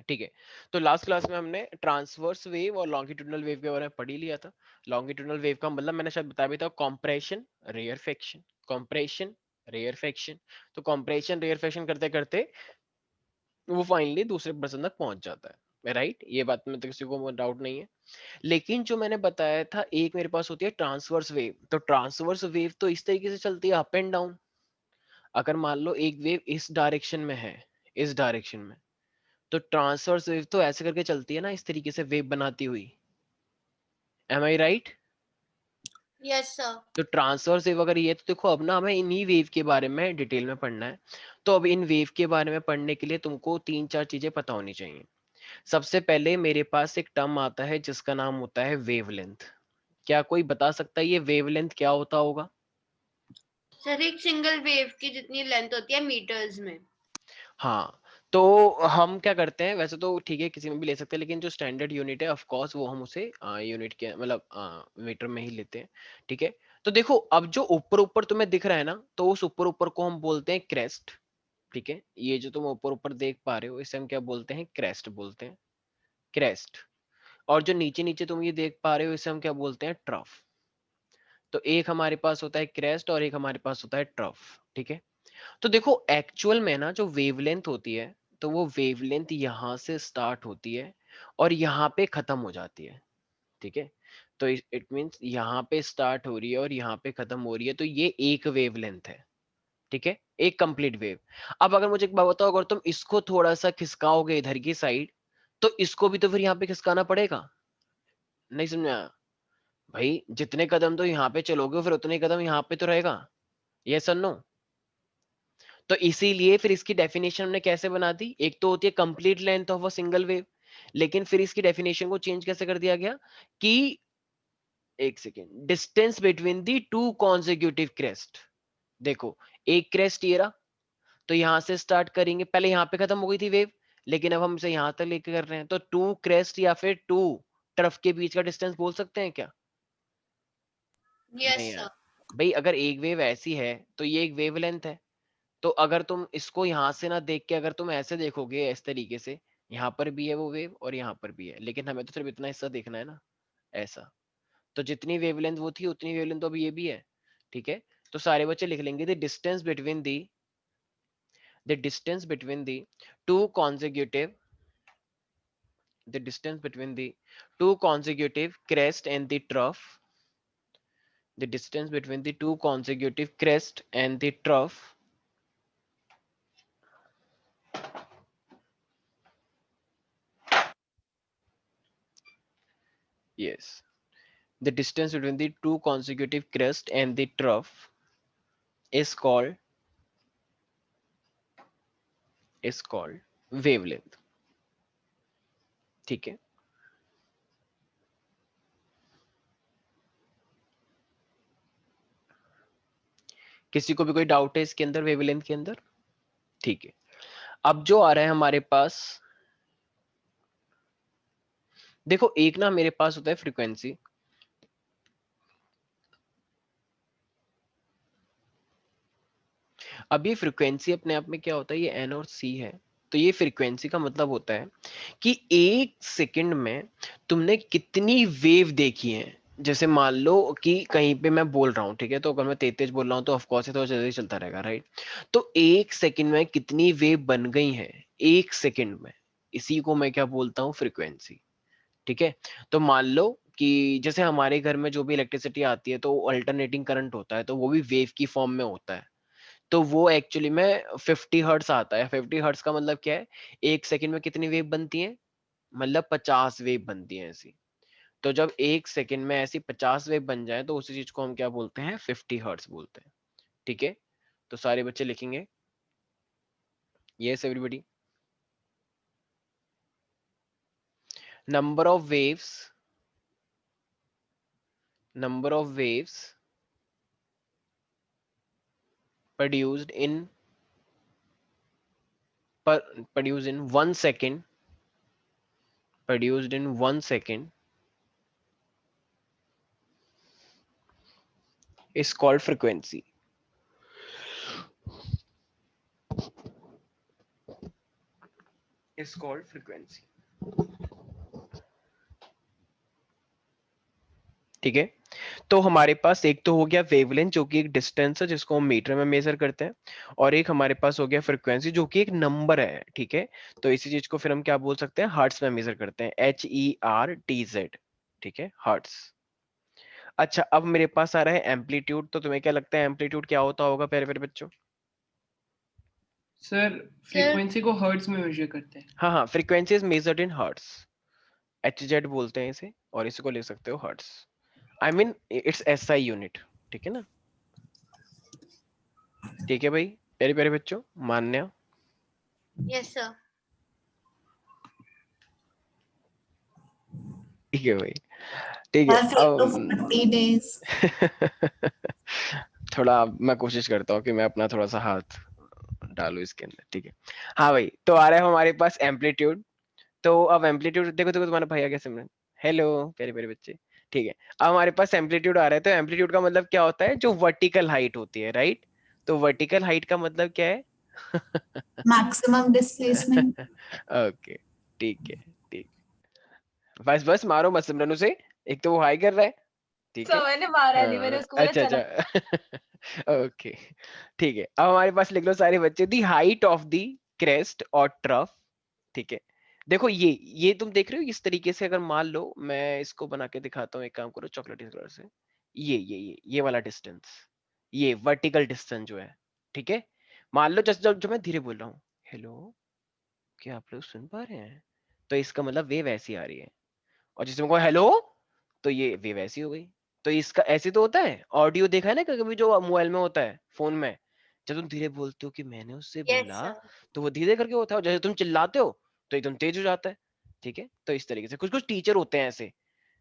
ठीक है। तो लास्ट क्लास में हमने ट्रांसवर्स वेव और लॉन्गिट्यूडनल वेव के बारे में पढ़ ही लिया था। लॉन्गिट्यूडनल वेव का मतलब मैंने शायद बताया भी था, कॉम्प्रेशन रेयरफेक्शन, कॉम्प्रेशन रेयरफेक्शन। तो कॉम्प्रेशन रेयरफेक्शन करते करते वो फाइनली दूसरे पर्सन तक पहुंच जाता है, राइट। ये बात में तो किसी को डाउट नहीं है। लेकिन जो मैंने बताया था, एक मेरे पास होती है ट्रांसवर्स वेव। तो ट्रांसवर्स वेव तो इस तरीके से चलती है, अप एंड डाउन। अगर मान लो एक वेव इस डायरेक्शन में है, इस डायरेक्शन में, तो ट्रांसवर्स वेव तो ऐसे करके चलती है ना, इस तरीके से वेव बनाती हुई। एम आई राइट? Yes sir. तो ट्रांसवर्स वेव अगर ये, तो देखो अब ना हमें इन्हीं वेव के बारे में डिटेल में पढ़ना है। तो अब इन वेव के बारे में पढ़ने के लिए तुमको तीन चार चीजें पता होनी चाहिए। सबसे पहले मेरे पास एक टर्म आता है जिसका नाम होता है वेवलेंथ। क्या कोई बता सकता है ये वेवलेंथ क्या होता होगा? सर एक सिंगल वेव की जितनी लेंथ होती है मीटर्स में। हाँ। तो हम क्या करते हैं, वैसे तो ठीक है किसी में भी ले सकते हैं, लेकिन जो स्टैंडर्ड यूनिट है ऑफ कोर्स वो हम उसे यूनिट के मतलब मीटर में ही लेते हैं। ठीक है। तो देखो अब जो ऊपर ऊपर तुम्हें दिख रहा है ना, तो उस ऊपर ऊपर को हम बोलते हैं क्रेस्ट। ठीक है, ये जो तुम ऊपर ऊपर देख पा रहे हो इसे हम क्या बोलते हैं? क्रेस्ट बोलते हैं, क्रेस्ट। और जो नीचे नीचे तुम ये देख पा रहे हो इसे हम क्या बोलते हैं? ट्रफ। तो एक हमारे पास होता है क्रेस्ट और एक हमारे पास होता है ट्रफ। ठीक है। तो देखो एक्चुअल में ना जो वेवलेंथ होती है, तो वो वेवलेंथ यहां से स्टार्ट होती है और यहाँ पे खत्म हो जाती है। ठीक है। तो इट मींस यहाँ पे स्टार्ट हो रही है और यहाँ पे खत्म हो रही है, तो ये एक वेवलेंथ है। ठीक है, एक कंप्लीट वेव। अब अगर मुझे एक बात बताओ, अगर तुम इसको थोड़ा सा खिसकाओगे इधर की साइड, तो इसको भी तो फिर यहाँ पे खिसकाना पड़ेगा। नहीं समझा? भाई जितने कदम तो यहाँ पे चलोगे फिर उतने कदम यहाँ पे तो रहेगा। यस और नो? तो इसीलिए फिर इसकी डेफिनेशन हमने कैसे बना दी, एक तो होती है complete length of a single wave, लेकिन फिर इसकी डेफिनेशन को चेंज कैसे कर दिया गया कि, एक second, distance between the two consecutive crest. देखो एक क्रेस्ट ये रहा, तो यहां से स्टार्ट करेंगे, पहले यहां पे खत्म हो गई थी वेव, लेकिन अब हम इसे यहां तक लेके कर रहे हैं, तो टू क्रेस्ट या फिर टू टर्फ के बीच का डिस्टेंस बोल सकते हैं क्या? यस नहीं यार। सर। भाई अगर एक वेव ऐसी है तो ये एक वेवलेंथ है। तो अगर तुम इसको यहां से ना देख के अगर तुम ऐसे देखोगे इस तरीके से, यहाँ पर भी है वो वेव और यहाँ पर भी है, लेकिन हमें तो सिर्फ इतना हिस्सा देखना है ना, ऐसा। तो जितनी वेवलेंथ वो थी उतनी वेवलेंथ तो अभी ये भी है। ठीक है। तो सारे बच्चे लिख लेंगे the distance between the two consecutive the distance between the two consecutive crest and the trough, the distance between the two consecutive crest and the trough. Yes, the distance between the two consecutive crest and the trough is called wavelength. ठीक है। किसी को भी कोई doubt है इसके अंदर, wavelength के अंदर? ठीक है। अब जो आ रहा है हमारे पास, देखो एक ना मेरे पास होता है फ्रीक्वेंसी। अब ये फ्रीक्वेंसी अपने आप में क्या होता है, ये एन और सी है। तो ये फ्रीक्वेंसी का मतलब होता है कि एक सेकंड में तुमने कितनी वेव देखी है। जैसे मान लो कि कहीं पे मैं बोल रहा हूँ, ठीक है, तो अगर मैं तेज तेज बोल रहा हूँ तो ऑफकोर्स ये तो जल्दी चलता रहेगा, राइट। तो एक सेकंड में कितनी वेव बन गई है, एक सेकंड में, इसी को मैं क्या बोलता हूँ? फ्रीक्वेंसी। ठीक है। तो मान लो कि जैसे हमारे घर में जो भी इलेक्ट्रिसिटी आती है तो अल्टरनेटिंग करंट होता है, तो वो भी वेव की फॉर्म में होता है। तो वो एक्चुअली में 50 हर्ट्स आता है। 50 हर्ट्स का मतलब क्या है, एक सेकंड में कितनी वेव बनती है? मतलब 50 वेव बनती है ऐसी। तो जब एक सेकंड में ऐसी 50 वेव बन जाए तो उसी चीज को हम क्या बोलते हैं? 50 हर्ट्स बोलते हैं। ठीक है। तो सारे बच्चे लिखेंगे yes everybody. Number of waves produced in produced in 1 second, produced in 1 second is called frequency. Is called frequency. ठीक है, तो हमारे पास एक तो हो गया वेवलेंथ जो कि एक डिस्टेंस है जिसको हम मीटर में मेजर करते हैं, और एक हमारे पास हो गया फ्रीक्वेंसी जो कि एक नंबर है। ठीक है, तो इसी चीज को फिर हम क्या बोल सकते हैं, हर्ट्स में मेजर करते हैं, HERTZ। ठीक है, हर्ट्स। अच्छा, अब मेरे पास आ रहा है एम्पलीट्यूड, तो तुम्हें क्या लगता है एम्पलीट्यूड क्या होता होगा प्यारे प्यारे बच्चों? सर सर फ्रीक्वेंसी को हर्ट्ज में मेजर करते हैं। हाँ हाँ, frequency is measured in hertz, HZ बोलते हैं इसे, और इसी को ले सकते हो hertz. I mean it's SI unit. ठीक है ना? ठीक है भाई, प्यारे प्यारे बच्चों, मान्य? Yes sir. ठीक है भाई, ठीक है। Have it to 40 days. थोड़ा मैं कोशिश करता हूँ कि मैं अपना थोड़ा सा हाथ डालू इसके अंदर। ठीक है, हाँ भाई, तो आ रहा है हमारे पास एम्पलीट्यूड। तो अब एम्पलीट्यूड देखो देखो, तुम्हारा भाई आ गया सिमरन, हेलो प्यारे प्यारे बच्चे। ठीक है, अब हमारे पास एम्पलीट्यूड आ रहा है, तो एम्पलीट्यूड का मतलब क्या होता है, जो वर्टिकल हाइट होती है, राइट? तो वर्टिकल हाइट का मतलब क्या है? Maximum displacement. ओके, ठीक है, ठीक। बस बस मारो मत सिमरन उसे, एक तो वो हाई कर रहा है। ठीक है, तो मैंने मारा नहीं, मैंने उसको बोला अच्छा चला। अच्छा। ओके, ठीक है, अब हमारे पास लिख लो सारे बच्चे, दी हाइट ऑफ दी क्रेस्ट और ट्रफ। ठीक है, देखो ये तुम देख रहे हो इस तरीके से, अगर मान लो मैं इसको बना के दिखाता हूँ, एक काम करो चॉकलेटी कलर से, ये वाला डिस्टेंस, ये वर्टिकल डिस्टेंस जो है। ठीक है, मान लो जस्ट जो मैं धीरे बोल रहा हूँ, हेलो, क्या आप लोग सुन पा रहे हैं? तो इसका मतलब वेव ऐसी आ रही है, और जिसमें को हेलो, तो ये वेव ऐसी हो गई। तो इसका ऐसे तो होता है, ऑडियो देखा है ना कभी जो मोबाइल में होता है, फोन में, जब तुम धीरे बोलते हो कि मैंने उससे यस बोला, सर। तो वो धीरे करके होता है, और जैसे तुम चिल्लाते हो तो एकदम तेज हो जाता है। ठीक है, तो इस तरीके से कुछ कुछ टीचर होते हैं ऐसे।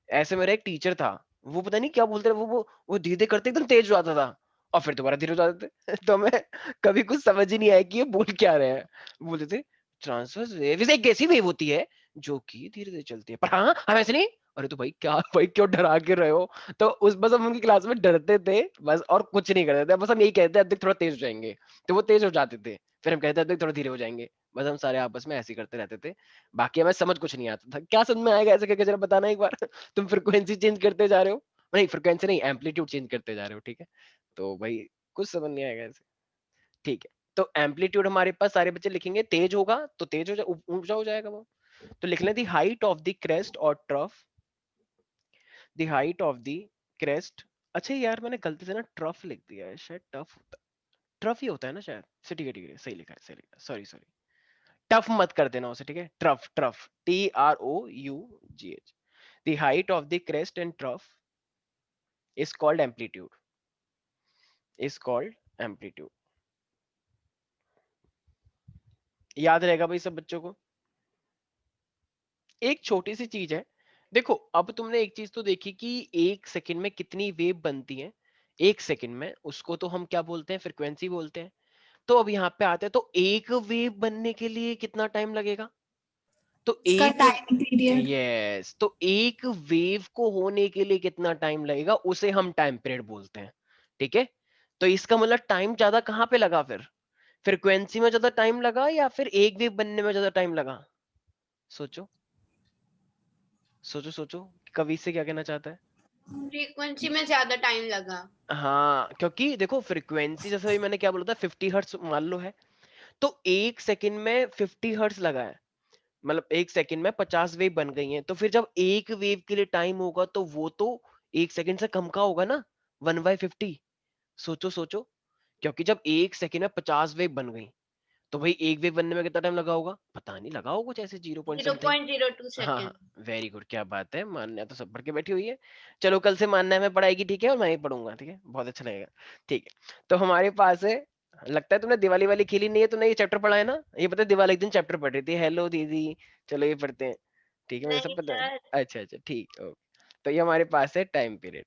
ऐसे मेरा एक टीचर था, वो पता नहीं क्या बोलते थे, वो धीरे धीरे करते एकदम तेज हो जाता था, और फिर दोबारा धीरे हो जाते थे। तो मैं कभी कुछ समझ ही नहीं आया कि ये बोल क्या रहे हैं। बोलते थे ट्रांसवर्स वेव एक ऐसी वेव होती है जो कि धीरे धीरे चलती है, पर हाँ हम ऐसे नहीं। अरे तो भाई क्या, भाई क्यों डरा के रहे हो? तो उस बस हम उनकी क्लास में डरते थे बस, और कुछ नहीं करते थे, बस हम यही कहते थे थोड़ा तेज हो जाएंगे, तो वो तेज हो जाते थे, फिर हम कहते थे थोड़ा धीरे हो जाएंगे। बस हम सारे आपस में ऐसे ही करते रहते थे, बाकी हमें समझ कुछ नहीं आता था। क्या समझ में आएगा ऐसे करके, जरा बताना एक बार। तुम फ्रिक्वेंसी चेंज करते जा रहे हो, नहीं फ्रिक्वेंसी नहीं, एम्पलीट्यूड चेंज करते जा रहे हो। ठीक है, तो भाई कुछ समझ नहीं आएगा ऐसे। ठीक है, तो एम्पलीट्यूड हमारे पास सारे बच्चे लिखेंगे, तेज होगा तो तेज हो जा, ऊंचा हो जाएगा वो। तो लिख लें the height of the crest और trough, the height of the crest. अच्छा यार, मैंने गलती से ना ट्रफ लिख दिया है, शायद टफ होता, ट्रफ ही होता है ना शायद से। ठीक है, सही लिखा है, सही लिखा है, सॉरी सॉरी। टफ मत कर देना उसे, ठीक है, trough trough, TROUGH। The height of the crest and trough is called amplitude, is called amplitude. याद रहेगा भाई सब बच्चों को? एक छोटी सी चीज है, देखो अब तुमने एक चीज तो देखी कि एक सेकंड में कितनी वेव बनती है, एक सेकंड में, उसको तो हम क्या बोलते हैं, फ्रिक्वेंसी बोलते हैं। तो अब यहाँ पे आते हैं, तो एक वेव बनने के लिए कितना टाइम लगेगा? तो उसका एक, time period. यस, तो एक वेव को होने के लिए कितना टाइम लगेगा, उसे हम टाइम पीरियड बोलते हैं। ठीक है, तो इसका मतलब टाइम ज्यादा कहाँ पे लगा फिर, फ्रिक्वेंसी में ज्यादा टाइम लगा या फिर एक वेव बनने में ज्यादा टाइम लगा? सोचो सोचो सोचो, कवि से क्या कहना चाहता है? फ्रीक्वेंसी में ज्यादा टाइम लगा। हाँ, क्योंकि देखो फ्रीक्वेंसी, जैसे अभी मैंने क्या बोला था, 50 हर्ट्ज मान लो है, तो एक सेकंड में 50 हर्ट्ज लगा है, मतलब एक सेकंड में 50 वेव बन गई हैं, तो फिर जब एक वेव के लिए टाइम होगा तो वो तो एक सेकंड से कम का होगा ना, 1/50। सोचो सोचो, क्योंकि जब एक सेकंड में 50 वेव बन गई, तो भाई एक वेव बनने में कितना टाइम लगा होगा, पता नहीं, लगा होगा कुछ ऐसे 0 point zero something. Point zero two हाँ हाँ, सेकेंड वेरी गुड, क्या बात है, मान्या तो सब पढ़ के बैठी हुई है। चलो कल से मान्या में पढ़ाएगी, ठीक है, और मैं ही पढ़ूंगा, ठीक है, बहुत अच्छा लगेगा। ठीक है, तो हमारे पास है, लगता है तुमने दिवाली वाली खेली नहीं है, तुमने ये चैप्टर पढ़ा है ना, ये पता है दिवाली एक दिन चैप्टर पढ़ रही थी, हेलो दीदी, चलो ये पढ़ते हैं। ठीक है, मुझे सब नहीं पता है। सर। अच्छा अच्छा, ठीक, ओके। तो ये हमारे पास है टाइम पीरियड,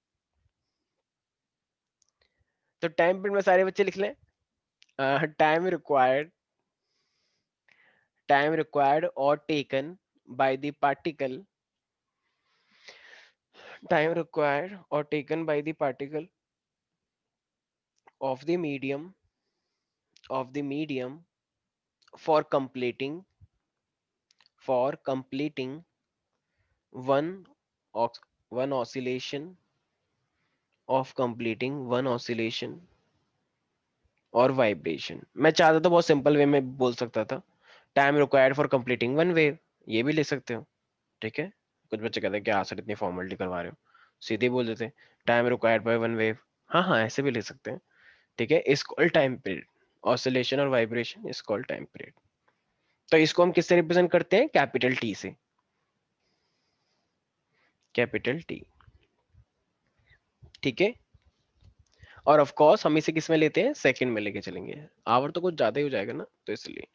तो टाइम पीरियड में सारे बच्चे लिख लें, time required, time required or taken by the particle, time required or taken by the particle of the medium for completing for completing one one oscillation of completing one oscillation और vibration. मैं चाहता तो बहुत simple way में बोल सकता था time required for completing one wave, ये भी ले सकते हो, ठीक है। कुछ बच्चे कहते हैं क्या सर इतनी फॉर्मेलिटी करवा रहे हो, सीधे बोल देते time required by one wave. हाँ हाँ ऐसे भी ले सकते हैं, ठीक है। Is called time period, oscillation और vibration is called time period. तो इसको हम किससे रिप्रेजेंट करते हैं? कैपिटल टी से, कैपिटल टी, ठीक है। और ऑफ कोर्स हम इसे किस में लेते हैं? सेकंड में लेके चलेंगे, आवर तो कुछ ज्यादा ही हो जाएगा ना, तो इसलिए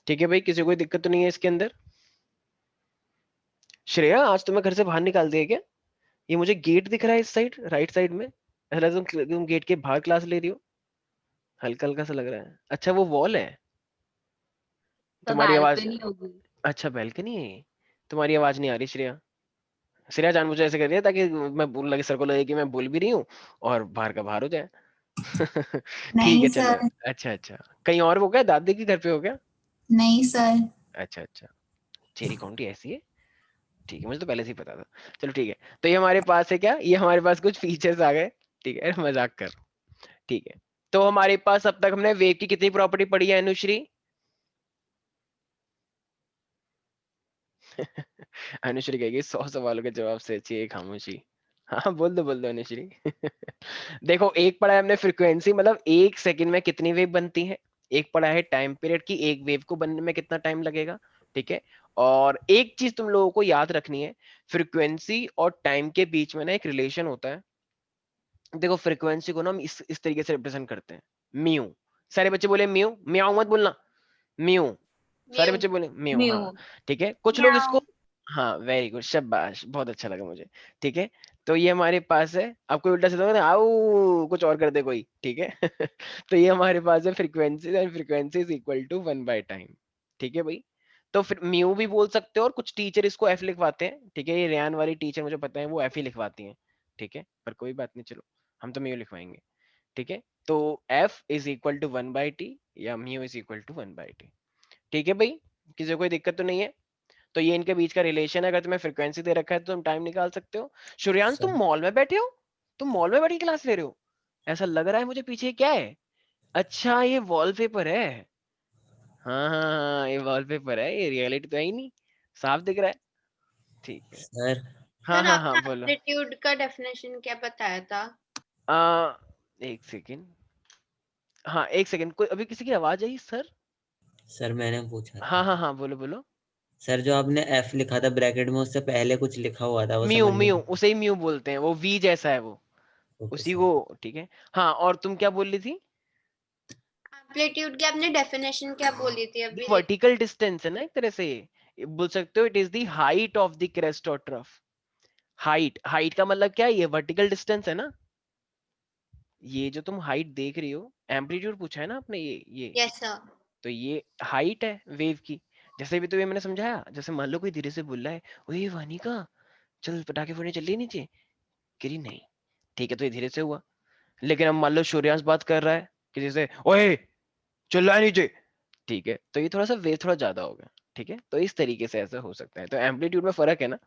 ठीक है भाई। किसी को कोई दिक्कत तो नहीं है इसके अंदर? श्रेया आज तुम्हें घर से बाहर निकाल दिया क्या? ये मुझे गेट दिख रहा है इस साइड, राइट साइड में, ऐसा लग रहा है तुम गेट के बाहर क्लास ले रही हो, हल्का हल्का सा लग रहा है। अच्छा वो वॉल है तो तुम्हारी आवाज? बालकनी होगी। अच्छा बैल्कनी है ये। तुम्हारी आवाज नहीं आ रही श्रेया। श्रेया जानबूझ ऐसे कर रही है ताकि मैं बोल लगे, सर को लगे कि मैं बोल भी रही हूँ और बाहर का बाहर हो जाए। ठीक नहीं है चलो। सर, अच्छा अच्छा, कहीं और हो गया? दादी के घर पे हो गया? नहीं सर। अच्छा अच्छा, चेरी काउंटी ऐसी है, ठीक है, मुझे तो पहले से ही पता था। चलो ठीक है, तो ये हमारे पास है क्या, ये हमारे पास कुछ फीचर्स आ गए, ठीक है, मजाक कर, ठीक है। तो हमारे पास अब तक हमने वेव की कितनी प्रॉपर्टी पढ़ी है अनुश्री? अनुश्री कहेगी 100 सवालों के जवाब से अच्छी है खामोशी। हाँ बोल दो अनुश्री। देखो एक पढ़ा है हमने फ्रीक्वेंसी, मतलब एक सेकंड में कितनी वेव बनती है। एक पढ़ा है टाइम पीरियड की, एक वेव को बनने में कितना टाइम लगेगा, ठीक है। और एक चीज तुम लोगों को याद रखनी है, फ्रीक्वेंसी और टाइम के बीच में ना एक रिलेशन होता है। देखो फ्रीक्वेंसी को ना हम इस तरीके से रिप्रेजेंट करते हैं, म्यू। सारे बच्चे बोले म्यू, म्याऊ मत बोलना, म्यू। सारे म्यू बच्चे बोले म्यू, म्यू। हाँ ठीक है। कुछ लोग म्याऊ। इसको, हाँ वेरी गुड, शाबाश, बहुत अच्छा लगा मुझे, ठीक है। तो ये हमारे पास है, आपको उल्टा सीधा होगा, आओ कुछ और कर दे कोई, ठीक है। तो ये हमारे पास है frequency, and frequency is equal to 1/टाइम, ठीक है भाई। तो फिर म्यू भी बोल सकते हो, और कुछ टीचर इसको एफ लिखवाते हैं, ठीक है। ये रेयान वाली टीचर मुझे पता है वो एफ ही लिखवाती हैं, ठीक है, पर कोई बात नहीं, चलो हम तो म्यू लिखवाएंगे, ठीक है। तो F is equal to 1/t या mu is equal to 1/t, ठीक है भाई। किसी को कोई दिक्कत तो नहीं है? तो ये इनके बीच का रिलेशन है, अगर तुम्हें फ्रीक्वेंसी दे रखा है तो तुम टाइम निकाल सकते हो। सूर्यांश तुम सर मॉल में बैठे हो, तुम मॉल में बैठी क्लास ले रहे हो, ऐसा लग रहा है मुझे, पीछे क्या है? अच्छा ये वॉलपेपर है, हाँ हाँ हाँ ये वॉलपेपर है, ये रियलिटी तो है ही नहीं, साफ दिख रहा है, ठीक है। सर हाँ सर हाँ हाँ आपने बोलो। एम्पलीट्यूड का डेफिनेशन क्या बताया था? आ, एक सेकेंड, हाँ एक सेकेंड, कोई अभी किसी की आवाज आई सर? सर मैंने पूछा हाँ था। हाँ हाँ बोलो बोलो। सर जो आपने एफ लिखा था ब्रैकेट में, उससे पहले कुछ लिखा हुआ था, वो म्यू, समझ नहीं म्यू आया। उसे ही म्यू बोलते हैं, वो वी जैसा है वो, ओके उसी सर। को, ठीक है। हाँ और तुम क्या बोल रही थी? एम्पलीट्यूड की आपने डेफिनेशन क्या बोली थी ये अभी? वर्टिकल डिस्टेंस है ना एक तरह से, ये बोल सकते हो it is the height of the crest और ट्रफ। हाइट, हाइट का मतलब क्या है? ये वर्टिकल डिस्टेंस है ना, ये जो तुम हाइट देख रही हो, एम्पलीट्यूड पूछा है ना आपने, ये यस सर। तो ये हाइट है वेव की। जैसे भी तो ये मैंने समझाया, जैसे मान लो कोई धीरे से बोल रहा है, ओए वानिका चल पटाखे फोड़ने चल रही नीचे, गिरी नहीं, ठीक है, तो ये धीरे से हुआ। लेकिन अब मान लो सूर्यांश बात कर रहा है किसी से, ओए चल रहा है नीचे, ठीक है, तो ये थोड़ा सा वेव थोड़ा ज्यादा होगा, ठीक है। तो इस तरीके से ऐसा हो सकता है, तो एम्पलीट्यूड में फर्क है ना।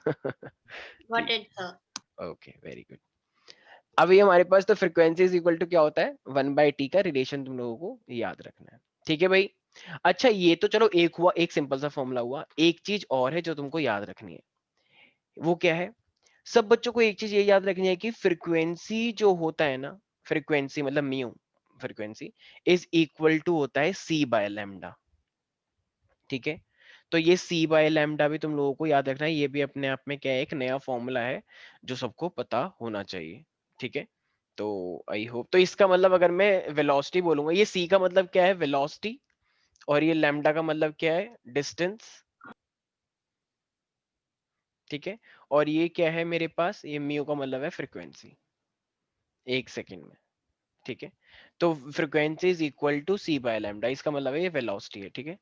व्हाट ठीक, is sir? Okay very good. अब ये हमारे पास तो फ्रीक्वेंसी इज इक्वल टू क्या होता है, 1/t का रिलेशन तुम लोगों को याद रखना है, ठीक है भाई। अच्छा ये तो चलो एक हुआ, एक सिंपल सा फॉर्मूला हुआ। एक चीज और है जो तुमको याद रखनी है, वो क्या है? सब बच्चों को एक चीज ये याद रखनी है कि फ्रीक्वेंसी जो होता है ना, फ्रीक्वेंसी मतलब mu, frequency is equal to होता है c/λ, ठीक है। तो ये c/λ भी तुम लोगों को याद रखना है, ये भी अपने आप में क्या है, एक नया फॉर्मूला है जो सबको पता होना चाहिए, ठीक है। तो आई होप, तो इसका मतलब अगर मैं वेलोसिटी बोलूंगा, ये c का मतलब क्या है? वेलोसिटी, और ये लैम्डा का मतलब क्या है? डिस्टेंस, ठीक है। और ये क्या है मेरे पास? ये म्यू का मतलब है फ्रीक्वेंसी, एक सेकंड में, ठीक है। तो frequency is equal to c/λ, इसका मतलब है ये वेलोसिटी है, ठीक है।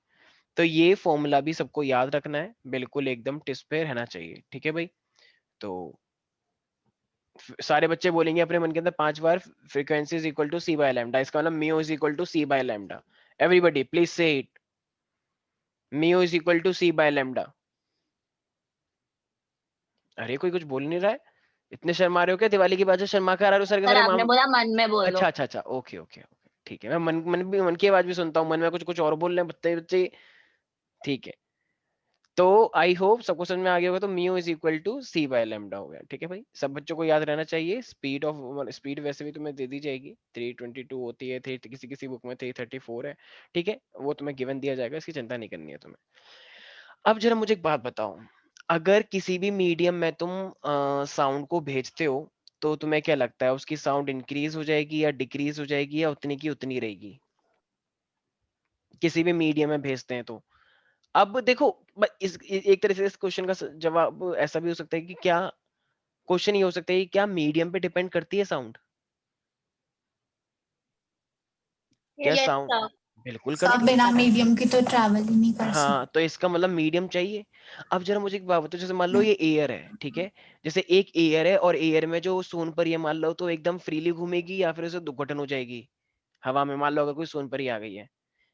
तो ये फॉर्मूला भी सबको याद रखना है, बिल्कुल एकदम टिस पे रहना चाहिए, ठीक है भाई। तो सारे बच्चे बोलेंगे अपने मन के अंदर 5 बार, frequency is equal to c/λ, इसका मतलब mu is equal to c/λ। Everybody please say it. Mu is equal to C by lambda. अरे कोई कुछ बोल नहीं रहा है, इतने शर्मा रहे हो क्या? दिवाली की बात है, शर्मा कर आ रहे हो सर के सर मेरे आपने बोला मन में बोलो। अच्छा अच्छा अच्छा, ओके ओके ओके, ठीक है। मैं मन की आवाज भी सुनता हूँ, मन में कुछ कुछ और बोल रहे हैं बच्चे बच्चे, ठीक है। तो आई होप सबको समझ में आ गया होगा। तो mu is equal to C by lambda हो गया, ठीक है भाई। सब बच्चों को याद रहना चाहिए। स्पीड वैसे भी तुम्हें दे दी जाएगी, 322 होती है, किसी किसी बुक में 334 है, ठीक है। वो तुम्हें गिवन दिया जाएगा, इसकी चिंता नहीं करनी है तुम्हें। अब जरा मुझे एक बात बताओ, अगर किसी भी मीडियम में तुम साउंड को भेजते हो, तो तुम्हें क्या लगता है उसकी साउंड इंक्रीज हो जाएगी या डिक्रीज हो जाएगी, या उतनी की उतनी रहेगी? किसी भी मीडियम में भेजते हैं तो अब देखो, एक तरह से इस क्वेश्चन का जवाब ऐसा भी हो सकता है कि क्या, क्वेश्चन ये हो सकता है कि क्या मीडियम पे डिपेंड करती है साउंड? क्या यस साउंड सर। बिल्कुल सब करती है। बिना मीडियम की तो ट्रैवल ही नहीं कर सकते। हाँ, तो इसका मतलब मीडियम चाहिए। अब जरा मुझे एक बात बताओ, जैसे मान लो ये एयर है, ठीक है। जैसे एक एयर है, और एयर में जो सोनपरी है मान लो, तो एकदम फ्रीली घूमेगी या फिर उसे दुर्घटन हो जाएगी हवा में? मान लो अगर कोई सोनपरी आ गई है,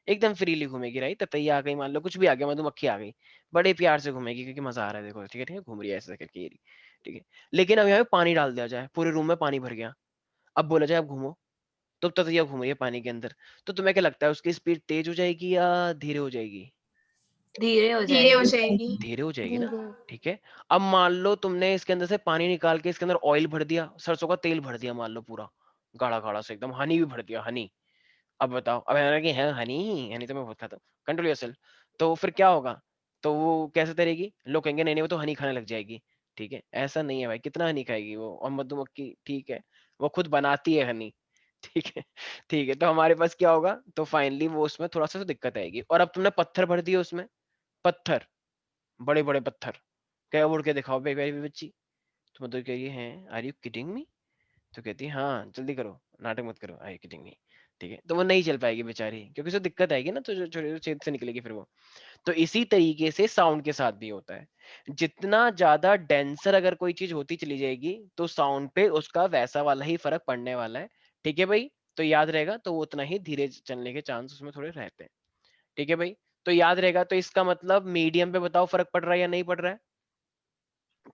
एकदम फ्रीली घूमेगी, राइट? ततैया आ गई, मान लो कुछ भी आ गया, मधुमक्खी आ गई, बड़े प्यार से घूमेगी क्योंकि मजा आ रहा है, देखो ठीक है ठीक है, घूम रही है ऐसे करके ये रही, ठीक है। लेकिन अब यहाँ पे पानी डाल दिया जाए, पूरे रूम में पानी भर गया, अब बोला जाए अब घूमो, तो ततैया घूम रही है पानी के अंदर, तो तुम्हें क्या लगता है उसकी स्पीड तेज हो जाएगी या धीरे हो जाएगी? धीरे हो धीरे हो जाएगी। जाएगी। धीरे हो जाएगी ना, धीरे। ठीक है। अब मान लो तुमने इसके अंदर से पानी निकाल के इसके अंदर ऑयल भर दिया, सरसों का तेल भर दिया मान लो पूरा गाढ़ा गाढ़ा से एकदम, हनी भी भर दिया, हनी। अब बताओ, अब है ना कि है हनी, हनी तो मैं बहुत खाता हूँ, कंट्रोल योरसेल्फ। तो फिर क्या होगा? तो वो कैसे तरेगी? लोग कहेंगे नहीं नहीं वो तो हनी खाने लग जाएगी, ठीक है। ऐसा नहीं है भाई, कितना हनी खाएगी वो? और मधुमक्खी, ठीक है, वो खुद बनाती है हनी, ठीक है। ठीक है, तो हमारे पास क्या होगा? तो फाइनली वो उसमें थोड़ा सा तो दिक्कत आएगी। और अब तुमने पत्थर भर दिए उसमें, पत्थर, बड़े बड़े पत्थर, क्या उड़ के दिखाओ बेबी बच्ची। तो मतलब कहिए हैं, आर यू किडिंग मी? तो कहती है हाँ जल्दी करो, नाटक मत करो, आई किडिंग मी, ठीक है। तो वो नहीं चल पाएगी बेचारी, क्योंकि उसे दिक्कत आएगी ना, तो जो छोटे छेद से निकलेगी फिर वो। तो इसी तरीके से साउंड के साथ भी होता है, जितना ज्यादा डेंसर अगर कोई चीज होती चली जाएगी, तो साउंड पे उसका वैसा वाला ही फर्क पड़ने वाला है, ठीक है भाई। तो याद रहेगा, तो वो उतना ही धीरे चलने के चांस उसमें थोड़े रहते हैं, ठीक है भाई। तो याद रहेगा, तो इसका मतलब मीडियम पे बताओ फर्क पड़ रहा है या नहीं पड़ रहा है?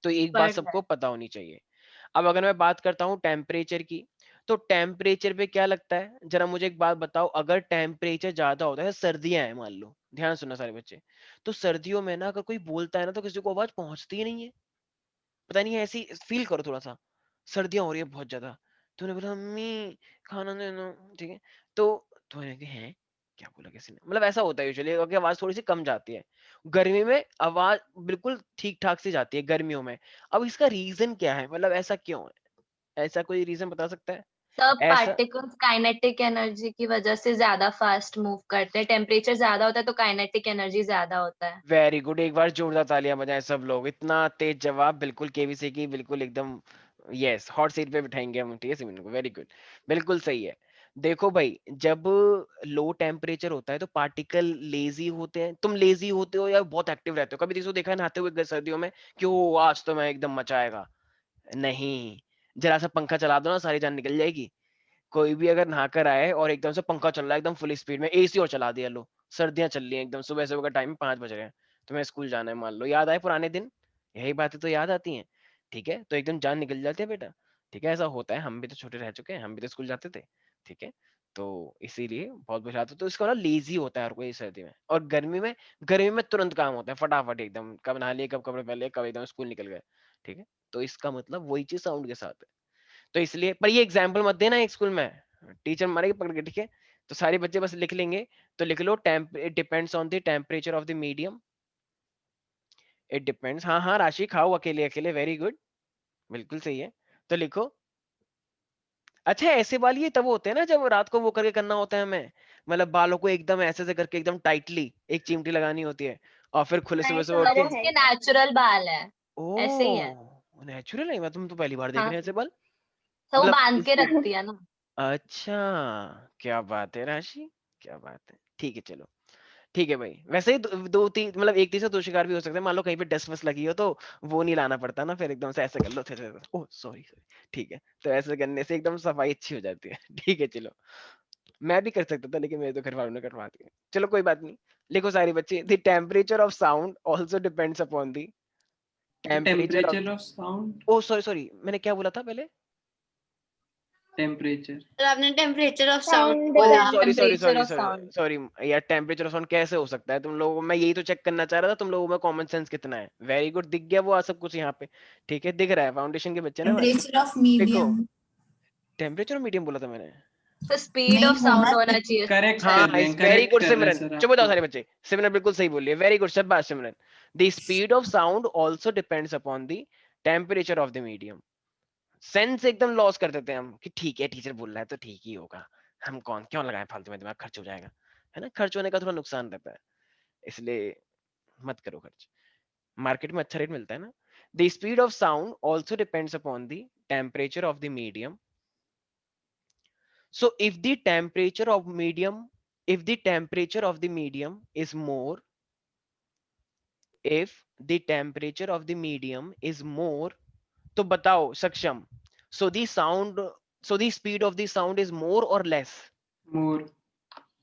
तो एक बात बढ़ रहा सबको पता होनी चाहिए। अब अगर मैं बात करता हूँ टेम्परेचर की, तो टेम्परेचर पे क्या लगता है, जरा मुझे एक बात बताओ। अगर टेम्परेचर ज्यादा होता है, सर्दियां हैं मान लो, ध्यान सुनना सारे बच्चे, तो सर्दियों में ना अगर कोई बोलता है ना, तो किसी को आवाज पहुंचती ही नहीं है, पता नहीं है, ऐसी फील करो थोड़ा सा, सर्दियां हो रही है बहुत ज्यादा, तूने बोला मम्मी खाना दे दो, ठीक है, तो तुम्हें लगे हैं क्या बोला किसी ने, मतलब ऐसा होता है यूजुअली, क्योंकि आवाज थोड़ी सी कम जाती है। गर्मी में आवाज बिल्कुल ठीक ठाक से जाती है गर्मियों में। अब इसका रीजन क्या है, मतलब ऐसा क्यों है? ऐसा कोई रीजन बता सकता है सब ऐसा? पार्टिकल्स काइनेटिक एनर्जी की वजह से ज्यादा फास्ट मूव करते हैं। टेम्परेचर ज्यादा होता है तो काइनेटिक एनर्जी ज्यादा होता है। वेरी गुड, एक बार जोरदार तालियां बजाएं सब लोग, इतना तेज जवाब, बिल्कुल केवीसी की, बिल्कुल एकदम, यस, हॉट सीट पे बिठाएंगे हम, ठीक है सिमरन को, वेरी गुड, बिल्कुल सही है। देखो भाई, जब लो टेम्परेचर होता है तो पार्टिकल लेजी होते हैं। तुम लेजी होते हो या बहुत एक्टिव रहते हो? कभी किसी को देखा है नहाते हुए सर्दियों में, क्यों आज तो मैं एकदम मचाएगा? नहीं, जरा सा पंखा चला दो ना, सारी जान निकल जाएगी। कोई भी अगर नहाकर आए और एकदम से पंखा चल रहा है एकदम फुल स्पीड में, एसी और चला दिया, लो सर्दियां चल रही हैं एकदम, सुबह सुबह का टाइम 5 बज रहे हैं, तुम्हें स्कूल जाना है मान लो, याद आए पुराने दिन? यही बातें तो याद आती हैं, ठीक है। तो एकदम जान निकल जाती है बेटा, ठीक है। ऐसा होता है, हम भी तो छोटे रह चुके हैं, हम भी तो स्कूल जाते थे, ठीक है। तो इसीलिए बहुत बुरा आता है, तो इसका मतलब लेजी होता है हर कोई सर्दी में। और गर्मी में तुरंत काम होता है, फटाफट एकदम, कब नहा लिए, कब कपड़े पहन लिए, कब एकदम स्कूल निकल गए, ठीक है। तो इसका मतलब वही चीज साउंड के साथ है। तो इसलिए, पर ये एग्जाम्पल मत देना एक स्कूल में, टीचर मारेगी पकड़ के, ठीक है। तो सारे बच्चे बस लिख लेंगे, तो लिख लो temp it depends on the temperature of the medium, it depends, हाँ हाँ राशि खाओ अकेले अकेले, वेरी गुड, बिल्कुल सही है। तो लिखो। अच्छा, ऐसे बाल ये तब होते हैं ना जब रात को वो करके करना होता है हमें, मतलब बालों को एकदम ऐसे से करके एकदम टाइटली एक चिमटी लगानी होती है, और फिर खुले सुबह नहीं सुबह तो उठ पर के। वो है उसके नेचुरल बाल है। ऐसे ही है। ओ नेचुरल है, मैं तुम तो पहली बार देख रहे हाँ, हैं ऐसे बाल, तो वो मतलब बांध के इसको, रखती है ना। अच्छा, क्या बात है राशि, क्या बात है, ठीक है चलो, ठीक है भाई। वैसे ही दो तीन, मतलब एक तीन से दो शिकार भी हो सकते हैं, मान लो कहीं पे डस्ट वस्ट लगी हो तो वो नहीं लाना पड़ता ना, फिर एकदम से ऐसे कर लो थे, ओह सॉरी सॉरी, ठीक है। तो ऐसे करने से एकदम सफाई अच्छी हो जाती है, ठीक है चलो। मैं भी कर सकता था, लेकिन मेरे तो घर वालों ने करवा दिया, चलो कोई बात नहीं। लिखो सारे बच्चे, the temperature of sound also depends upon the temperature of, temperature of sound, O sorry sorry मैंने क्या बोला था पहले, टेम्परेचर, सर आपने temperature of sound Sound O बोला। Sorry sorry temperature sorry of sound. Sorry यार, टेम्परेचर ऑफ साउंड कैसे हो सकता है तुम लोगों को, मैं यही तो चेक करना चाह रहा था तुम लोगों में कॉमन सेंस कितना है। वेरी गुड, दिख गया वो सब कुछ यहाँ पे, ठीक है दिख रहा है, फाउंडेशन के बच्चे ना हमारे। टेम्परेचर ऑफ देखो मीडियम, टेम्परेचर और मीडियम बोला था मैंने। तो स्पीड नहीं ऑफ साउंड होना होना चाहिए। चाहिए। करेक्ट हाँ कर रहे हैं, वेरी करेक्ट गुड कर रहे हैं सिमरन, सर चुप हो जाओ आपको। सारे बच्चे, सिमरन बिल्कुल सही बोल रही है, वेरी गुड शाबाश Simran. The speed of sound also depends upon the temperature of the medium. Sense एकदम लॉस कर देते हैं हम कि ठीक है टीचर बोल रहा है तो ठीक ही होगा, हम कौन क्यों लगाए फालतू में दिमाग, खर्च हो जाएगा, है ना, खर्च होने का थोड़ा नुकसान रहता है, इसलिए मत करो खर्च, मार्केट में अच्छा रेट मिलता है ना। The speed of sound also depends upon the temperature of the medium. So if the temperature of medium, if the temperature of the medium is more, if the temperature of the medium is more, तो बताओ सक्षम, so the sound, so the speed of the sound is more or less? More,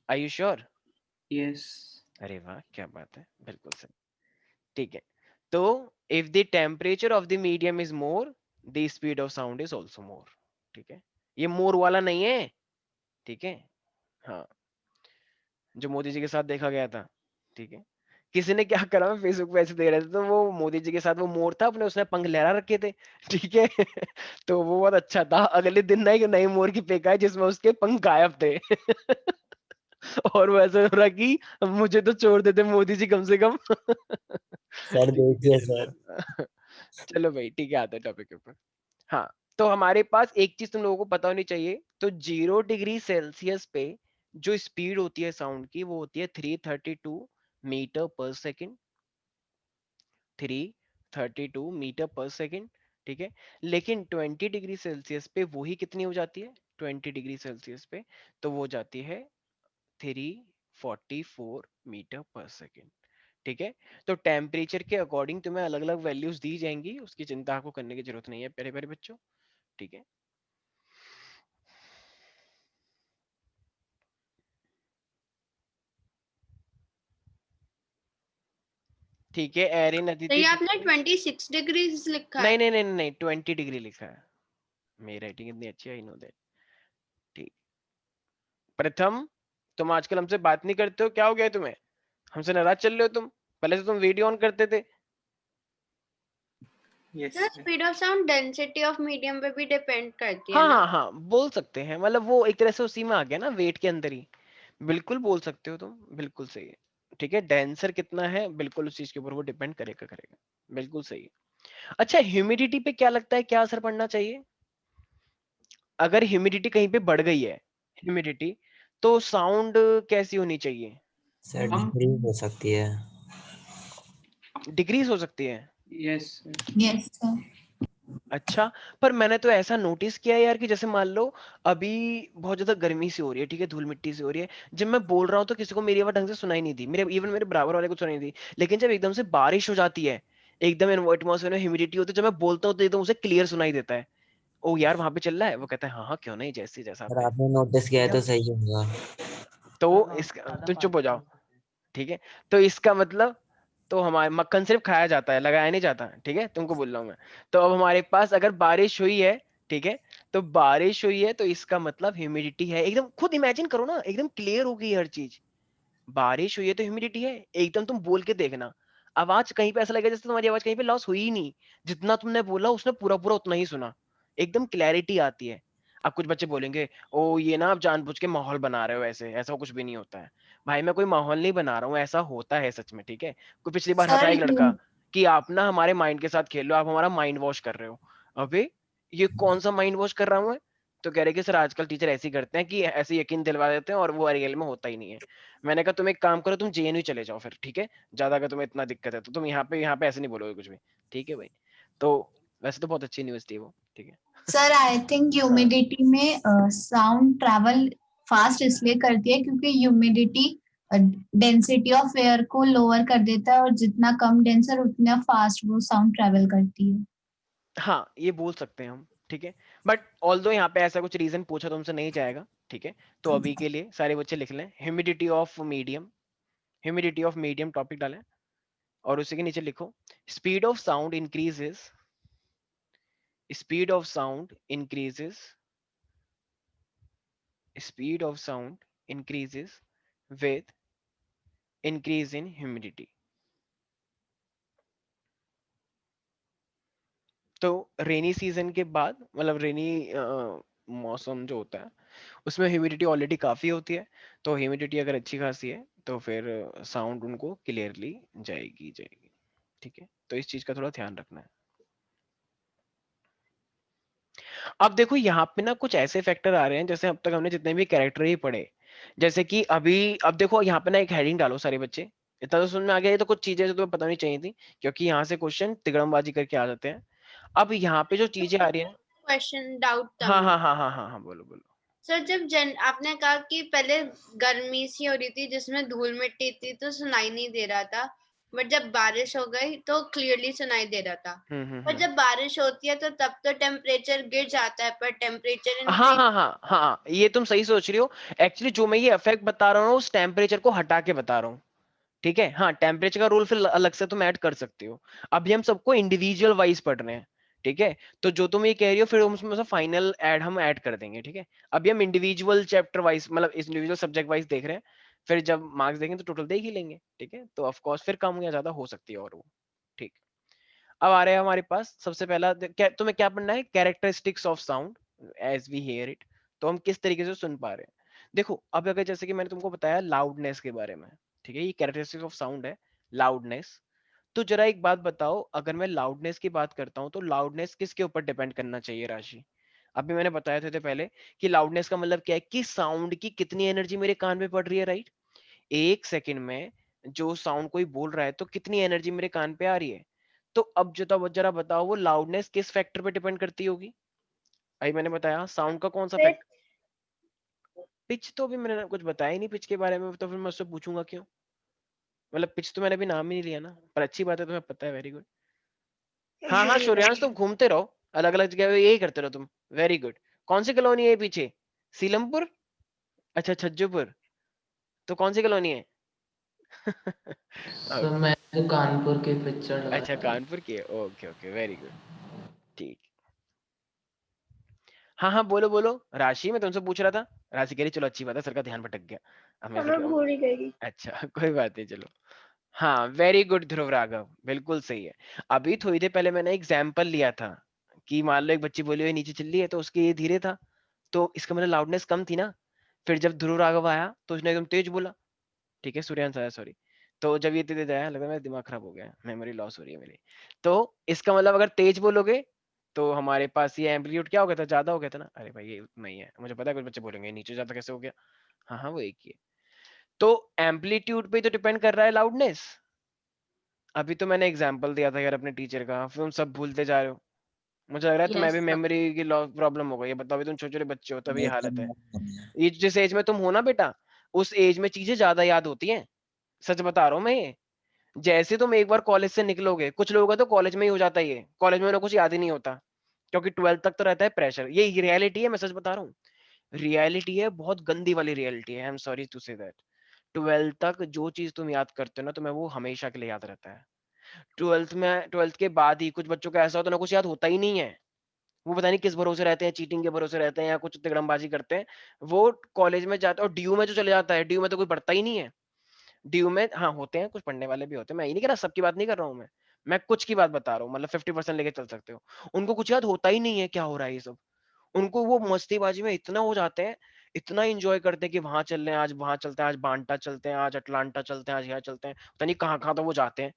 Are you sure? Yes, अरे वाह क्या बात है, बिल्कुल सही, ठीक है। तो if the temperature of the medium is more, the speed of sound is also more, ठीक है, ये more वाला नहीं है, ठीक है, हाँ, जो मोदी जी के साथ देखा गया था, ठीक है, किसी ने क्या करा, मैं फेसबुक पे ऐसे दे रहे थे तो वो मोदी जी के साथ वो मोर था अपने, उसने पंख लहरा रखे थे, ठीक है तो वो बहुत अच्छा था, अगले दिन ना एक नई मोर की पिक आई जिसमें उसके पंख गायब थे और वो ऐसा हो रहा कि मुझे तो छोड़ देते मोदी जी कम से कम सर ठीक देखिए है सर। चलो भाई ठीक है, आते टॉपिक के ऊपर। हाँ, तो हमारे पास एक चीज तुम लोगों को पता होनी चाहिए, तो 0 डिग्री सेल्सियस पे जो स्पीड होती है साउंड की वो होती है 332 मीटर पर सेकेंड, 332 मीटर पर सेकेंड, ठीक है। लेकिन 20 डिग्री सेल्सियस पे वही कितनी हो जाती है, 20 डिग्री सेल्सियस पे तो वो जाती है 344 मीटर पर सेकेंड, ठीक है। तो टेम्परेचर के अकॉर्डिंग तुम्हें अलग अलग वैल्यूज दी जाएंगी, उसकी चिंता आपको करने की जरूरत नहीं है प्यारे प्यारे बच्चों, ठीक है। ठीक है एरिन तो अदिति ये आपने 26 डिग्रीज लिखा है। नहीं नहीं नहीं नहीं 20 डिग्री लिखा है, मेरी राइटिंग इतनी अच्छी है, आई नो दैट, ठीक। प्रथम, तुम आजकल हमसे बात नहीं करते हो, क्या हो गया है तुम्हें, हमसे नाराज चल रहे हो तुम, पहले तो तुम वीडियो ऑन करते थे। Yes sir speed of sound density of medium पे भी डिपेंड करती है हाँ ना। हाँ हाँ बोल सकते हैं, मतलब वो एक तरह से उसी में आ गया ना, वेट के अंदर ही, बिल्कुल बोल सकते हो तुम, बिल्कुल सही है, ठीक है। डेंसर कितना है बिल्कुल उस चीज के ऊपर वो डिपेंड करेगा करेगा, बिल्कुल सही है। अच्छा ह्यूमिडिटी पे क्या लगता है, क्या असर पड़ना चाहिए, अगर ह्यूमिडिटी कहीं पे बढ़ गई है, ह्यूमिडिटी, तो साउंड कैसी होनी चाहिए, सर हम, डिक्रीज हो सकती है। डिक्रीज हो सकती है। Yes, yes sir. अच्छा, पर मैंने तो ऐसा नोटिस किया है यार कि जैसे मान लो अभी बहुत ज्यादा गर्मी सी हो रही है, ठीक है, धूल मिट्टी से हो रही है, जब मैं बोल रहा हूँ तो किसी को मेरी आवाज ढंग से सुनाई नहीं दी, मेरे इवन मेरे बराबर वाले को सुनाई नहीं दी, लेकिन जब एकदम से बारिश हो जाती है, एकदम एटमॉस्फेयर में ह्यूमिडिटी होती है, जब मैं बोलता हूँ तो एकदम उसे क्लियर सुनाई देता है, ओ यार वहां पे चल रहा है, वो कहता है हाँ हाँ क्यों नहीं, जैसे जैसा सर आप है, आपने नोटिस किया है ठीक है। तो सही होगा। तो इसका तुम चुप हो जाओ, ठीक है, तो इसका मतलब, तो हमारे मक्खन सिर्फ खाया जाता है, लगाया नहीं जाता, ठीक है, तुमको बोल रहा हूँ मैं। तो अब हमारे पास अगर बारिश हुई है, ठीक है, तो बारिश हुई है तो इसका मतलब ह्यूमिडिटी है, एकदम खुद इमेजिन करो ना, एकदम क्लियर हो गई हर चीज, बारिश हुई है तो ह्यूमिडिटी है, एकदम तुम बोल के देखना, आवाज कहीं पे ऐसा लगेगा जैसे तुम्हारी आवाज कहीं पे लॉस हुई ही नहीं, जितना तुमने बोला उसने पूरा पूरा उतना ही सुना, एकदम क्लैरिटी आती है। अब कुछ बच्चे बोलेंगे ओ ये ना आप जानबूझ के माहौल बना रहे हो, ऐसे ऐसा कुछ भी नहीं होता है भाई, मैं कोई माहौल नहीं बना रहा हूँ, ऐसा होता है सच में, ठीक है। कोई पिछली बार हंसा सर एक लड़का कि आप ना हमारे माइंड के साथ खेल रहे हो, आप हमारा माइंड वॉश कर रहे हो, अबे ये कौन सा माइंड वॉश कर रहा हूँ मैं, तो कह रहे कि सर आजकल टीचर ऐसे ही करते हैं कि ऐसे यकीन दिलवा देते हैं और वो रियल में होता ही नहीं है। मैंने कहा तुम एक काम करो, तुम जेएनयू चले जाओ फिर, ठीक है, ज्यादा अगर तुम्हें इतना दिक्कत है तो तुम यहाँ पे ऐसे नहीं बोलोगे कुछ भी, ठीक है भाई। तो वैसे तो बहुत अच्छी यूनिवर्सिटी है वो, ठीक है। सर आई थिंक ह्यूमिडिटी में साउंड ट्रैवल फास्ट इसलिए करती है क्योंकि ह्यूमिडिटी डेंसिटी ऑफ एयर को लोअर कर देता है और जितना कम डेंसर उतना फास्ट वो साउंड ट्रैवल करती है। हाँ ये बोल सकते हैं हम, ठीक है, बट ऑल्दो यहाँ पे ऐसा कुछ रीजन पूछा तुमसे नहीं जाएगा, ठीक है। तो अभी के लिए सारे बच्चे लिख लें humidity of medium, humidity of medium topic डालें और उसी के नीचे लिखो speed of sound increases, speed of sound increases, speed of sound increases with increase in humidity. तो रेनी सीजन के बाद मतलब रेनी मौसम जो होता है उसमें ह्यूमिडिटी ऑलरेडी काफी होती है, तो ह्यूमिडिटी अगर अच्छी खासी है तो फिर साउंड उनको क्लियरली जाएगी। ठीक है, तो इस चीज का थोड़ा ध्यान रखना है। अब देखो यहाँ पे ना कुछ ऐसे फैक्टर आ रहे हैं, जैसे अब तक हमने जितने भी कैरेक्टर ही पढ़े, जैसे कि अभी अब देखो यहाँ पे ना एक हेडिंग डालो सारे बच्चे, इतना तो समझ में आ गया। ये तो कुछ चीजें जो तुम्हें पता नहीं चाहिए थी, क्योंकि यहाँ से क्वेश्चन तिगड़मबाजी करके आ जाते हैं। अब यहाँ पे जो चीजें आ रही है, क्वेश्चन डाउट था हाँ मुझे। हाँ हाँ हाँ हाँ हाँ, बोलो बोलो। सर जब आपने कहा कि पहले गर्मी सी हो रही थी जिसमें धूल मिट्टी थी तो सुनाई नहीं दे रहा था, बट जब बारिश हो गई तो क्लियरली सुनाई दे रहा था। पर जब बारिश होती है तो तब तो टेम्परेचर गिर जाता है, पर टेम्परेचर हाँ हाँ हाँ हाँ, ये तुम सही सोच रही हो। एक्चुअली जो मैं ये इफेक्ट बता रहा हूँ उस टेम्परेचर को हटा के बता रहा हूँ, ठीक है। हाँ, टेम्परेचर का रूल फिर अलग से तुम ऐड कर सकते हो। अभी हम सबको इंडिविजुअल वाइज पढ़ रहे हैं, ठीक है। तो जो तुम ये कह रही हो फिर उसमें से फाइनल ऐड हम ऐड कर देंगे, ठीक है। अभी हम इंडिविजुअल चैप्टर वाइज मतलब इंडिविजुअल सब्जेक्ट वाइज देख रहे हैं, फिर जब मार्क्स देखेंगे तो टोटल देख ही लेंगे, ठीक है। तो ऑफ कोर्स फिर कम या ज्यादा हो सकती है और वो, ठीक। अब आ रहे हैं हमारे पास सबसे पहला तुम्हें क्या पढ़ना है, characteristics of sound as we hear it. तो हम किस तरीके से सुन पा रहे हैं। देखो अब अगर जैसे कि मैंने तुमको बताया लाउडनेस के बारे में, ठीक है, ये कैरेक्टरिस्टिक्स ऑफ साउंड है, लाउडनेस। तो जरा एक बात बताओ, अगर मैं लाउडनेस की बात करता हूँ तो लाउडनेस किसके ऊपर डिपेंड करना चाहिए राशि। अभी मैंने बताया थे पहले कि लाउडनेस का मतलब क्या है, कि साउंड की कितनी एनर्जी मेरे कान में पड़ रही है, राइट। एक सेकंड में जो साउंड कोई बोल रहा है तो कितनी एनर्जी मेरे कान पे आ रही है। तो अब जरा बताओ वो लाउडनेस किस फैक्टर पे डिपेंड करती होगी। अभी मैंने बताया साउंड का कौन सा फैक्टर, पिच। तो अभी मैंने कुछ बताया ही नहीं पिच के बारे में, तो फिर मैं उससे पूछूंगा क्यों। मतलब पिच तो मैंने अभी नाम ही नहीं लिया ना, पर अच्छी बात है तुम्हें पता है, वेरी गुड। हाँ हाँ सूर्यांश, तुम घूमते रहो अलग अलग जगह पे, यही करते रहो तुम, वेरी गुड। कौन सी कॉलोनी है पीछे, सीलमपुर, अच्छा छज्जूपुर, तो कौन सी कॉलोनी है सर मैं तो कानपुर के पिक्चर लगा अच्छा कानपुर की है, ओके ओके वेरी गुड, ठीक। हाँ हाँ बोलो बोलो राशि, मैं तुमसे पूछ रहा था। राशि कह रही चलो अच्छी बात है, सर का ध्यान भटक गया। हमें से क्या भूल गई। अच्छा कोई बात नहीं, चलो। हाँ वेरी गुड ध्रुव राघव, बिल्कुल सही है। अभी थोड़ी देर पहले मैंने एग्जाम्पल लिया था कि मान लो एक बच्ची बोली हुई नीचे चल रही है तो उसके ये धीरे था, तो इसका मतलब लाउडनेस कम थी ना। फिर जब ध्रुव राघव आया तो उसने एकदम तेज बोला, ठीक है, सूर्यांश आया सॉरी। तो जब ये तेज आया लगा मेरा दिमाग खराब हो गया, मेमोरी लॉस हो रही है मेरी। तो इसका मतलब अगर तेज बोलोगे तो हमारे पास ये एम्पलीट्यूड क्या हो गया था, ज्यादा हो गया था ना। अरे भाई ये उतना ही है, मुझे पता है कुछ बच्चे बोलेंगे नीचे ज्यादा कैसे हो गया। हाँ हाँ वो एक ही है। तो एम्पलीट्यूड पे तो डिपेंड कर रहा है लाउडनेस। अभी तो मैंने एग्जांपल दिया था यार अपने टीचर का, फिर तुम सब भूलते जा रहे हो। मुझे लग रहा है तुम्हें यस भी मेमोरी की प्रॉब्लम हो गई है। बताओ अभी तुम छोटे छोटे बच्चे हो तभी ये हालत सब है। मत करना। ये जिस एज में तुम हो ना बेटा, उस एज में चीजें ज्यादा याद होती हैं, सच बता रहा हूँ मैं ये। जैसे तुम एक बार कॉलेज से निकलोगे, कुछ लोगों का तो कॉलेज में ही हो जाता है, ये कॉलेज में उन्हें कुछ याद ही नहीं होता, क्योंकि 12th तक तो रहता है प्रेशर। ये रियलिटी है, मैं सच बता रहा हूँ। रियलिटी है, बहुत गंदी वाली रियलिटी है, I am sorry to say that. 12th तक जो चीज तुम याद करते हो ना तुम्हें वो हमेशा के लिए याद रहता है। 12th के बाद ही कुछ बच्चों का ऐसा होता है ना, कुछ याद होता ही नहीं है। वो पता नहीं किस भरोसे रहते हैं, चीटिंग के भरोसे रहते हैं या कुछ तिकड़मबाजी करते हैं। वो कॉलेज में जाते हैं और ड्यू में जो चले जाता है, ड्यू में तो कोई पढ़ता ही नहीं है। ड्यू में हाँ होते हैं, कुछ पढ़ने वाले भी होते हैं, मैं ये नहीं कह रहा, सबकी बात नहीं कर रहा हूँ मैं कुछ की बात बता रहा हूँ, मतलब 50% लेके चल सकते हो। उनको कुछ याद होता ही नहीं है क्या हो रहा है ये सब। उनको वो मस्तीबाजी में इतना हो जाते हैं, इतना एंजॉय करते हैं कि वहां चल रहे हैं, आज वहां चलते हैं, आज बांटा चलते हैं, आज अटलांटा चलते हैं, आज यहाँ चलते हैं, पता नहीं कहाँ कहाँ तो वो जाते हैं।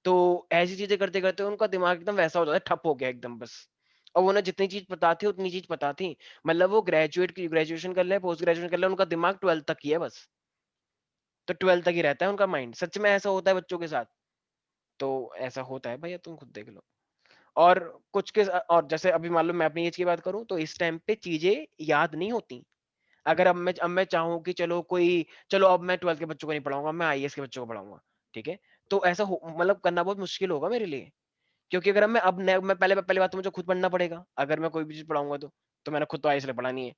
तो ऐसी चीजें करते करते उनका दिमाग एकदम वैसा हो जाता है, ठप हो गया एकदम बस। और उन्हें जितनी चीज पता थी उतनी चीज पता थी, मतलब वो ग्रेजुएशन कर ले, पोस्ट ग्रेजुएशन कर ले, उनका दिमाग 12th तक ही है बस। तो 12th तक ही रहता है उनका माइंड, सच में ऐसा होता है बच्चों के साथ। तो ऐसा होता है भैया, तुम खुद देख लो। और कुछ के और जैसे अभी मान लो मैं अपनी एज की बात करूं तो इस टाइम पे चीजें याद नहीं होती। अगर अब मैं चाहूँ कि चलो अब मैं 12th के बच्चों को नहीं पढ़ाऊंगा, मैं आईएएस के बच्चों को पढ़ाऊंगा, ठीक है। तो ऐसा मतलब करना बहुत मुश्किल होगा मेरे लिए, क्योंकि अगर मैं पहले बात तो मुझे खुद पढ़ना पड़ेगा, अगर मैं कोई भी चीज पढ़ाऊंगा तो मैंने खुद तो आईएएस पढ़ानी है।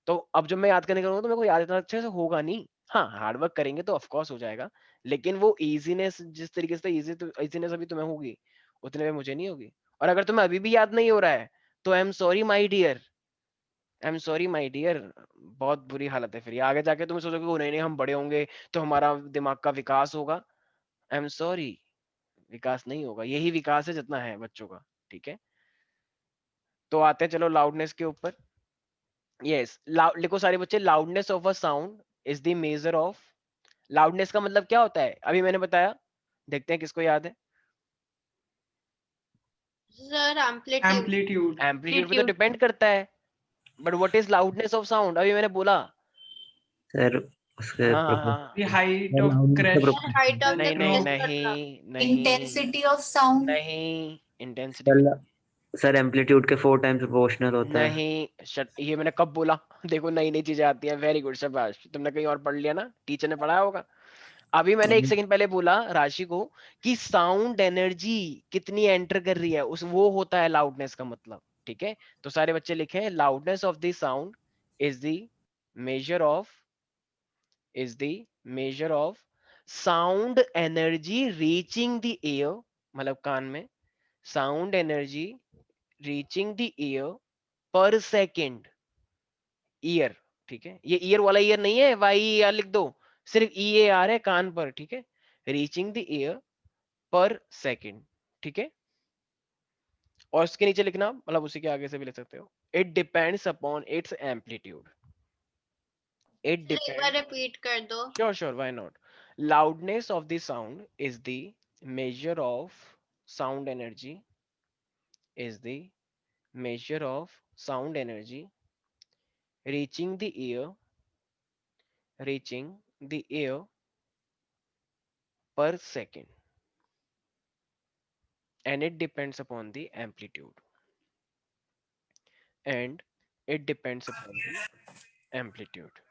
तो अब जब मैं याद करने करूंगा तो मेरे को याद इतना अच्छे से होगा नहीं, हाँ हार्ड वर्क करेंगे तो ऑफ कोर्स हो जाएगा, लेकिन वो इजीनेस जिस तरीके से इजी तो इजीनेस अभी तुम्हें होगी उतने में मुझे नहीं होगी। और अगर तुम्हें अभी भी याद नहीं हो रहा है तो I am sorry my dear, I am sorry my dear, बहुत बुरी हालत है फिर। ये आगे जाके तुम सोचोगे नहीं नहीं हम बड़े होंगे तो हमारा दिमाग का विकास होगा। आई एम सॉरी, विकास नहीं होगा, यही विकास है जितना है बच्चों का, ठीक है। तो आते हैं चलो लाउडनेस के ऊपर। यस, लिखो सारे बच्चे, loudness of a sound is the measure of, loudness का मतलब क्या होता है अभी मैंने बताया, देखते हैं किसको याद है। Sir amplitude. एम्पलीट्यूड। एम्पलीट्यूड पे तो डिपेंड करता है, but what is loudness of sound अभी मैंने बोला। सर उसके हाँ हाँ हाँ, The height of loudness का crest. proportion। हाइट ऑफ नहीं द नहीं drop. नहीं नहीं इंटेंसिटी ऑफ साउंड, नहीं, इंटेंसिटी सर एम्पलीट्यूड के 4 टाइम्स प्रोपोर्शनल होता है। नहीं। ये मैंने कब बोला? देखो नई नई चीजें आती हैं, वेरी गुड शाबाश, तुमने कहीं और पढ़ लिया ना, टीचर ने पढ़ाया होगा। अभी मैंने एक सेकंड पहले बोला राशि को कि साउंड एनर्जी कितनी एंटर कर रही है, उस वो होता है लाउडनेस का मतलब, ठीक है। तो सारे बच्चे लिखे, loudness of the sound is the measure of, is the measure of sound energy reaching the ear, मतलब कान में, sound energy reaching the ear per second, year, ठीक है। ये ईयर वाला ईयर नहीं है, वाई ईयर लिख दो, सिर्फ ई ए आर है कान पर, ठीक है। रीचिंग द ईयर पर सेकेंड, ठीक है। और उसके नीचे लिखना, मतलब उसी के आगे से भी लिख सकते हो, it depends upon its amplitude, it एक बार डिपेंड, रिपीट कर दो। sure why not, loudness of the sound is the measure of sound energy, is the measure of sound energy reaching the ear, reaching the ear per second, and it depends upon the amplitude, and it depends upon the amplitude,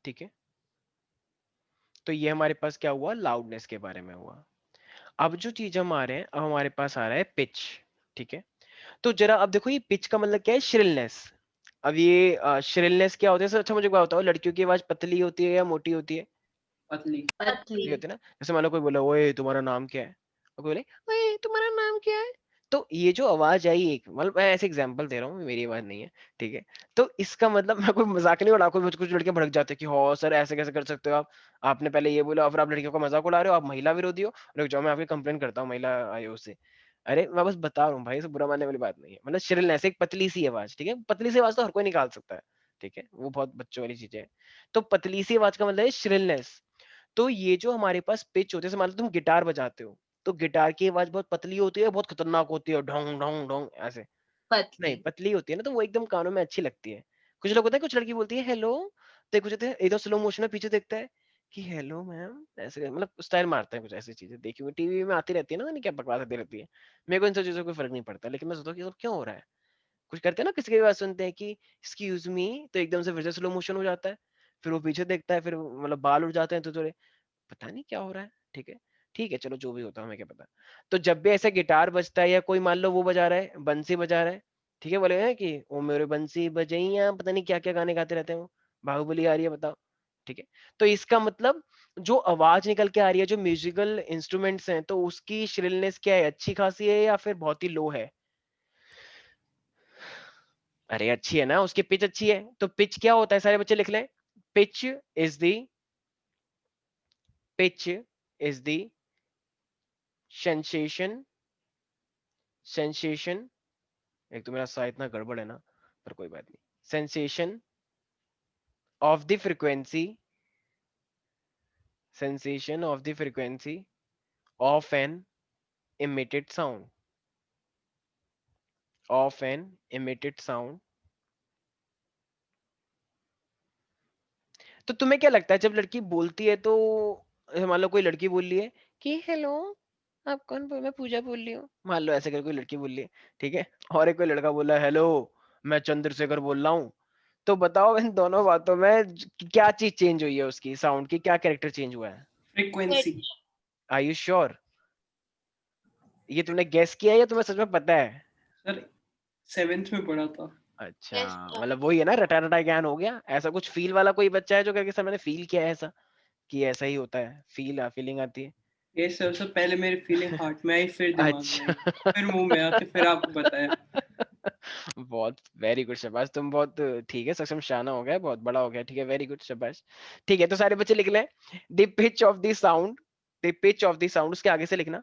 ठीक है। तो ये हमारे पास क्या हुआ, loudness के बारे में हुआ। अब जो चीज हम आ रहे हैं, अब हमारे पास आ रहा है पिच, ठीक है। तो जरा अब देखो ये पिच का मतलब क्या है, श्रिलनेस। अब ये श्रिलनेस क्या होता है सर, अच्छा मुझे बताओ, लड़कियों की आवाज पतली होती है या मोटी होती है? पतली। पतली होती है ना। जैसे मान लो कोई बोला ओए तुम्हारा नाम क्या है, और कोई बोले ओए तुम्हारा नाम क्या है, तो ये जो आवाज आई एक, मतलब मैं ऐसे एग्जांपल दे रहा हूँ, मेरी आवाज नहीं है, ठीक है। तो इसका मतलब मैं कोई मजाक नहीं उड़ा, कुछ कुछ लड़के भड़क जाते हैं कि हो सर ऐसे कैसे कर सकते हो आप, आपने पहले ये बोला और फिर आप लड़कियों का मजाक उड़ा रहे हो, आप महिला विरोधी हो, रुक जाओ मैं आपकी कंप्लेंट करता हूँ महिला आयोग से। अरे मैं बस बता रहा हूँ भाई, इसे बुरा मानने वाली बात नहीं है, मतलब श्रिलनेस एक पतली सी आवाज, ठीक है। पतली सी आवाज तो हर कोई निकाल सकता है, ठीक है, वो बहुत बच्चों वाली चीजें है। तो पतली सी आवाज का मतलब है श्रिलनेस। तो ये जो हमारे पास पिच होते हैं, मान लो तुम गिटार बजाते हो, तो गिटार की आवाज बहुत पतली होती है, बहुत खतरनाक होती है, ढोंग ढोंग ढोंग ऐसे। नहीं, पतली होती है ना, तो वो एकदम कानों में अच्छी लगती है। कुछ लोग होते हैं, कुछ लड़की बोलती है हेलो, तो कुछ होते हैं एकदम स्लो मोशन में पीछे देखता है कि हेलो मैम, ऐसे मतलब स्टाइल मारते हैं, कुछ ऐसी चीजें देखी हुई टीवी में आती रहती है ना, नहीं क्या बकवास आती रहती है। मेरे को इन सब चीजों का कोई फर्क नहीं पड़ता, लेकिन मैं सोचता हूँ कि यार क्यों हो रहा है। कुछ करते हैं ना, किसी की बात सुनते हैं कि एक्सक्यूज मी, तो एकदम से फिर से स्लो मोशन हो जाता है, फिर वो पीछे देखता है, फिर मतलब बाल उड़ जाते हैं, तो थोड़े पता नहीं क्या हो रहा है, ठीक है। ठीक है चलो जो भी होता है हमें क्या पता। तो जब भी ऐसे गिटार बजता है या कोई मान लो वो बजा रहा है, बंसी बजा रहा है, ठीक है, बोले हैं कि ओ मेरे बंसी बजैया, पता नहीं क्या क्या गाने गाते रहते हैं वो, बाहुबली आ रही है बताओ, ठीक है। तो इसका मतलब जो आवाज निकल के आ रही है, जो म्यूजिकल इंस्ट्रूमेंट्स हैं, तो उसकी श्रिलनेस क्या है, अच्छी खासी है या फिर बहुत ही लो है? अरे अच्छी है ना, उसकी पिच अच्छी है। तो पिच क्या होता है, सारे बच्चे लिख लें, pitch is the, pitch is the sensation, sensation, एक तो मेरा सा इतना गड़बड़ है ना, पर कोई बात नहीं, sensation of the frequency, sensation of the frequency of an emitted sound, of an emitted sound। तो तुम्हें क्या लगता है जब लड़की बोलती है, तो मान लो कोई लड़की बोल रही है कि हेलो आप कौन बोल, मैं पूजा बोल रही हूँ, मान लो ऐसे कर कोई लड़की बोल रही है, ठीक है, और एक कोई लड़का बोल रहा है हेलो मैं चंद्रशेखर बोल रहा हूँ, तो बताओ इन दोनों बातों में क्या चीज चेंज हुई है, उसकी साउंड की क्या कैरेक्टर चेंज हुआ है? फ्रीक्वेंसी। Are you sure? ये तुमने गेस किया है या तुम्हें सच में पता है? सर 7th में पढ़ा था। अच्छा, Yes, मतलब वही है ना, रटा रटा ज्ञान हो गया। ऐसा कुछ फील वाला कोई बच्चा है जो कहे कि सर मैंने फील किया है ऐसा, कि ऐसा ही होता है, फीलिंग आती है। ये सर पहले मेरी फीलिंग हार्ट में आई, फिर दिमाग में आई, अच्छा। फिर मुंह में आके फिर आपको बताया। बहुत वेरी गुड, शाबाश, तुम बहुत ठीक है, सक्षम शाना हो गया, बहुत बड़ा हो गया, ठीक है, वेरी गुड, शाबाश। ठीक है, तो सारे बच्चे लिख लें, the pitch of the sound, the pitch of the sound, उसके आगे से लिखना।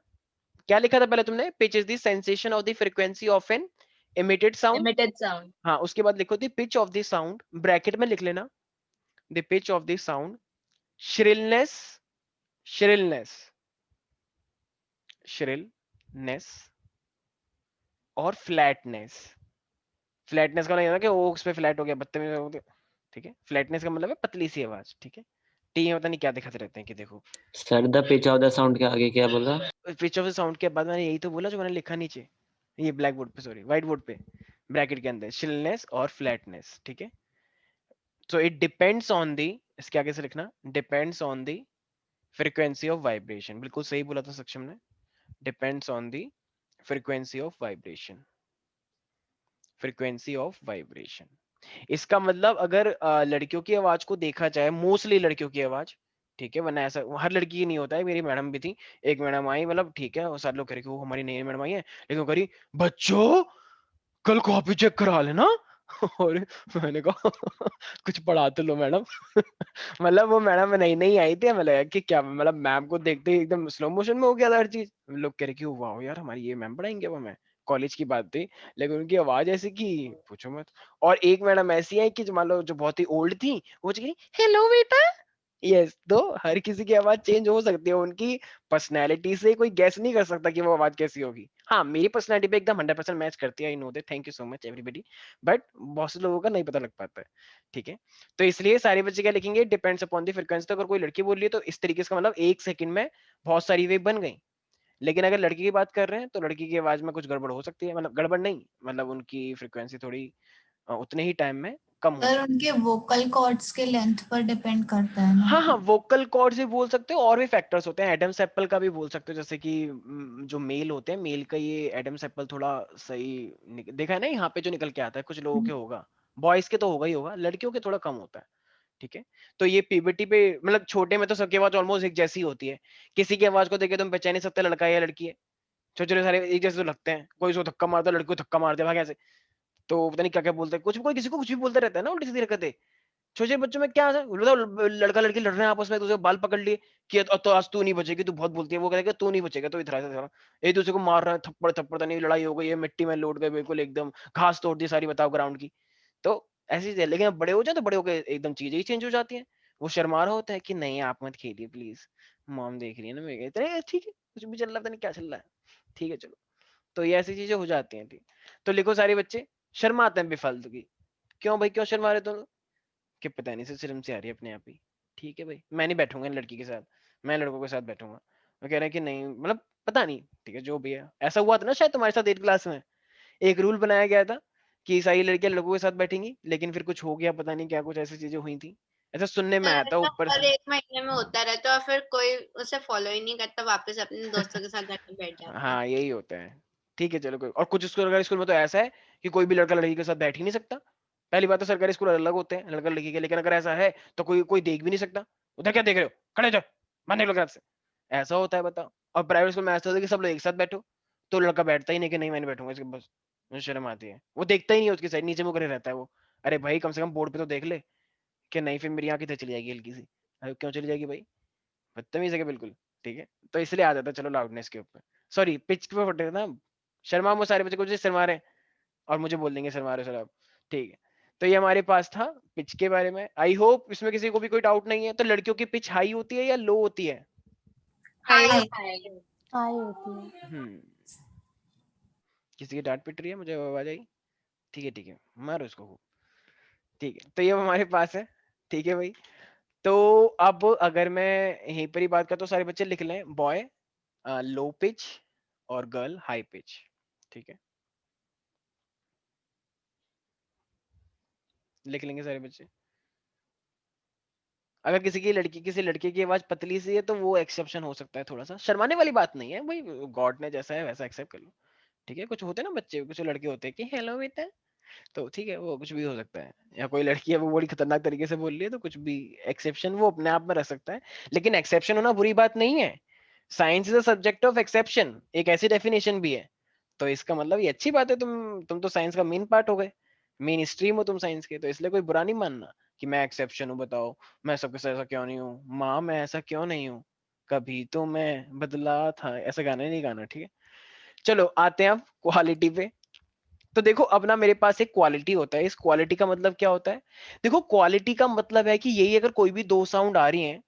क्या लिखा था पहले तुमने? Pitch is the sensation of the frequency of an emitted sound. Emitted sound. हाँ, उसके बाद लिखो the pitch of the sound, bracket में लिख लेना, the pitch of the sound, shrillness, shrillness, shrillness और फ्लैटनेस। फ्लैटनेस का नहीं है ना कि ओक्स पे फ्लैट हो गया, बत्ते में हो गया, ठीक है। फ्लैटनेस का मतलब है पतली सी आवाज, ठीक है। टी में पता नहीं क्या दिखाते रहते हैं कि देखो। Sir the pitch of the sound के आगे क्या बोला? पिच ऑफ द साउंड के बाद मैंने यही तो बोला जो मैंने लिखा नीचे, ये ब्लैक बोर्ड पे, सॉरी व्हाइट बोर्ड पे, ब्रैकेट के अंदर, शिलनेस और फ्लैटनेस, ठीक है। So it depends on the, इसके आगे से लिखना, depends on the frequency of vibration. बिल्कुल सही बोला था सक्षम ने, depends on the frequency of vibration, frequency of vibration. इसका मतलब अगर लड़कियों की आवाज को देखा जाए, मोस्टली लड़कियों की आवाज, ठीक है, वरना ऐसा हर लड़की की नहीं होता है। मेरी मैडम भी थी, एक मैडम आई, मतलब ठीक है, और सारे लोग कह रहे कि वो हमारी नई मैडम आई है, लेकिन वो कह रही बच्चों कल कॉपी चेक करा लेना। और मैंने कहा कुछ पढ़ा तो लो मैडम। मतलब वो मैडम नई नई आई थी, मतलब कि क्या, मतलब मैम को देखते ही एकदम स्लो मोशन में हो गया था हर चीज। लोग कह रहे कि वाह यार हमारी ये मैम पढ़ाएंगे, वो मैं कॉलेज की बात थी, लेकिन उनकी आवाज ऐसी की पूछो मत। और एक मैडम ऐसी आई कि जो मान लो जो बहुत ही ओल्ड थी, वो कह रही हेलो बेटा। यस, तो हर किसी की आवाज चेंज हो सकती है, उनकी पर्सनैलिटी से कोई गैस नहीं कर सकता कि वो आवाज कैसी होगी। हाँ, मेरी पर्सनैलिटी पे एकदम 100% मैच करती है, I know that, thank you so much everybody, but बहुत से लोगों का नहीं पता लग पाता है, ठीक है। तो इसलिए सारे बच्चे क्या लिखेंगे, डिपेंड्स अपॉन द फ्रीक्वेंसी। तो अगर कोई लड़की बोल रही है तो इस तरीके से, मतलब 1 सेकंड में बहुत सारी वेव बन गई। लेकिन अगर लड़की की बात कर रहे हैं तो लड़की की आवाज में कुछ गड़बड़ हो सकती है, मतलब गड़बड़ नहीं, मतलब उनकी फ्रीक्वेंसी थोड़ी उतने ही टाइम में कम हो सर सकती है। उनके वोकल कॉर्ड्स के लेंथ पर डिपेंड करता है ना। हाँ हाँ, वोकल कॉर्ड्स भी बोल सकते हो, और भी फैक्टर्स होते हैं, एडम्स एप्पल का भी बोल सकते हो, जैसे कि जो मेल होते हैं, मेल का ये एडम्स एप्पल थोड़ा सही देखा है ना, यहाँ पे जो निकल के आता है, कुछ लोगों के होगा, बॉयज के तो होगा ही होगा, लड़कियों के थोड़ा कम होता है, ठीक है। तो ये पीबीटी पे, मतलब छोटे में तो सबकी आवाज ऑलमोस्ट एक जैसी होती है, किसी की आवाज को देखे तुम पहचान नहीं सकते लड़का है या लड़की है, छोटे छोटे सारे एक जैसे तो लगते हैं, कोई उसको धक्का मारता है, लड़की को धक्का मारते भाग ऐसे, तो पता नहीं क्या क्या बोलते हैं, कुछ कोई किसी को कुछ भी बोलते रहता है ना, उल्टी सीधी हरकतें। छोटे बच्चों में क्या है, बताओ, लड़का लड़की लड़ रहे हैं आपस में, दूसरे बाल पकड़ लिए कि तो आज तू नहीं बचेगी, तू बहुत बोलती है, वो कहेगा तू नहीं बचेगा, तो इधर आ, एक दूसरे को मार रहे हैं, थप्पड़ थप्पड़, नहीं लड़ाई हो गई है, मिट्टी में लौट गए बिल्कुल एकदम, घास तोड़ दी सारी, बताओ ग्राउंड की। तो ऐसी चीज है, लेकिन अब बड़े हो जाए तो बड़े होकर एकदम चीजें ही चेंज हो जाती हैं। वो शर्मा रहा होता है कि नहीं आप मत खेलिए प्लीज, मॉम देख रही है ना, मैं कहते ठीक है, कुछ भी चल रहा, पता नहीं क्या चल रहा है, ठीक है चलो। तो ये ऐसी चीजें हो जाती हैं, ठीक। तो लिखो सारे बच्चे, शर्माते हैं बेफालतू की। क्यों भाई, क्यों शर्मा रहे तुम? कि पता नहीं, शर्म से आ रही है अपने आप ही। ठीक है भाई, मैं नहीं बैठूंगा इन लड़की के साथ, मैं लड़कों के साथ बैठूंगा। वो कह रहे हैं कि नहीं, मतलब पता नहीं, ठीक है जो भी है। ऐसा हुआ था ना शायद तुम्हारे साथ 8 क्लास में, एक रूल बनाया गया था कि सारी लड़कियां लड़कों के साथ बैठेंगी, लेकिन फिर कुछ हो गया, पता नहीं क्या, कुछ ऐसी चीजें हुई थी, ऐसा सुनने में आया था ऐसा ऊपर से। हर 1 महीने में होता रहता है और फिर कोई उसे फॉलो ही नहीं करता, वापस अपने दोस्तों के साथ जाकर बैठ जाता है। हाँ यही होता है, ठीक है चलो कोई। और कुछ स्कूल, अगर स्कूल में तो ऐसा है कि कोई भी लड़का लड़की के साथ बैठ ही नहीं सकता। पहली बात तो सरकारी स्कूल अलग होते हैं लड़का लड़की के, लेकिन अगर ऐसा है तो कोई कोई देख भी नहीं सकता, उधर क्या देख रहे हो, खड़े हो जाओ, मानने लो से, ऐसा होता है बताओ। और प्राइवेट स्कूल में ऐसा होता है कि सब लोग एक साथ बैठो, तो लड़का बैठता ही नहीं कि नहीं मैं नहीं बैठूंगा इसके, बस मुझे शर्म आती है, वो देखता ही नहीं है उसकी साइड, नीचे मुंह करे रहता है वो। अरे भाई कम से कम बोर्ड पे तो देख ले, कि नहीं फिर मेरी आंख इधर चली जाएगी हल्की सी। अरे क्यों चली जाएगी भाई, बदतमीज है क्या, बिल्कुल, ठीक है। तो इसलिए आ जाता है, चलो लाउडनेस के ऊपर, सॉरी पिच पे फटे ना। शर्मा वो सारे बच्चे कुछ शर्मा रहे हैं, और मुझे बोल देंगे शर्मा रहे हो सर आप, ठीक है। तो ये हमारे पास था पिच के बारे में। आई होप इसमें किसी को भी कोई डाउट नहीं है। तो लड़कियों की पिच हाई होती है या लो होती है? High high. हाई होती है। किसी की डांट पिट रही है, मुझे आवाज आई, ठीक है मारो इसको खूब। ठीक है, तो ये हमारे पास है, ठीक है भाई। तो अब अगर मैं यहीं पर ही बात करता हूँ, सारे बच्चे लिख लें, बॉय लो पिच और गर्ल हाई पिच, ठीक है, लिख लेंगे सारे बच्चे। अगर किसी लड़के की आवाज पतली सी है तो वो एक्सेप्शन हो सकता है, थोड़ा सा शर्माने वाली बात नहीं है भाई, गॉड ने जैसा है वैसा एक्सेप्ट कर लो, ठीक है। कुछ होते हैं ना बच्चे, कुछ लड़के होते हैं कि हेलो बेटा, तो ठीक है, वो कुछ भी हो सकता है, या कोई लड़की है वो बड़ी खतरनाक तरीके से बोल रही है, तो कुछ भी एक्सेप्शन वो अपने आप में रख सकता है। लेकिन एक्सेप्शन होना बुरी बात नहीं है, science is a subject of exception, एक ऐसी डेफिनेशन भी है। तो इसका मतलब ये अच्छी बात है, तुम तो साइंस का मेन पार्ट हो गए, मेन स्ट्रीम हो तुम साइंस के, तो इसलिए कोई बुरा नहीं मानना कि मैं एक्सेप्शन हूँ, बताओ मैं सबके साथ ऐसा क्यों नहीं हूँ, माँ मैं ऐसा क्यों नहीं हूँ, कभी तो मैं बदला था, ऐसा गाना नहीं गाना, ठीक है। चलो आते हैं अब क्वालिटी पे। तो देखो अब ना मेरे पास एक क्वालिटी होता है, इस क्वालिटी का मतलब क्या होता है? देखो क्वालिटी का मतलब है कि यही, अगर कोई भी दो साउंड आ रही हैं,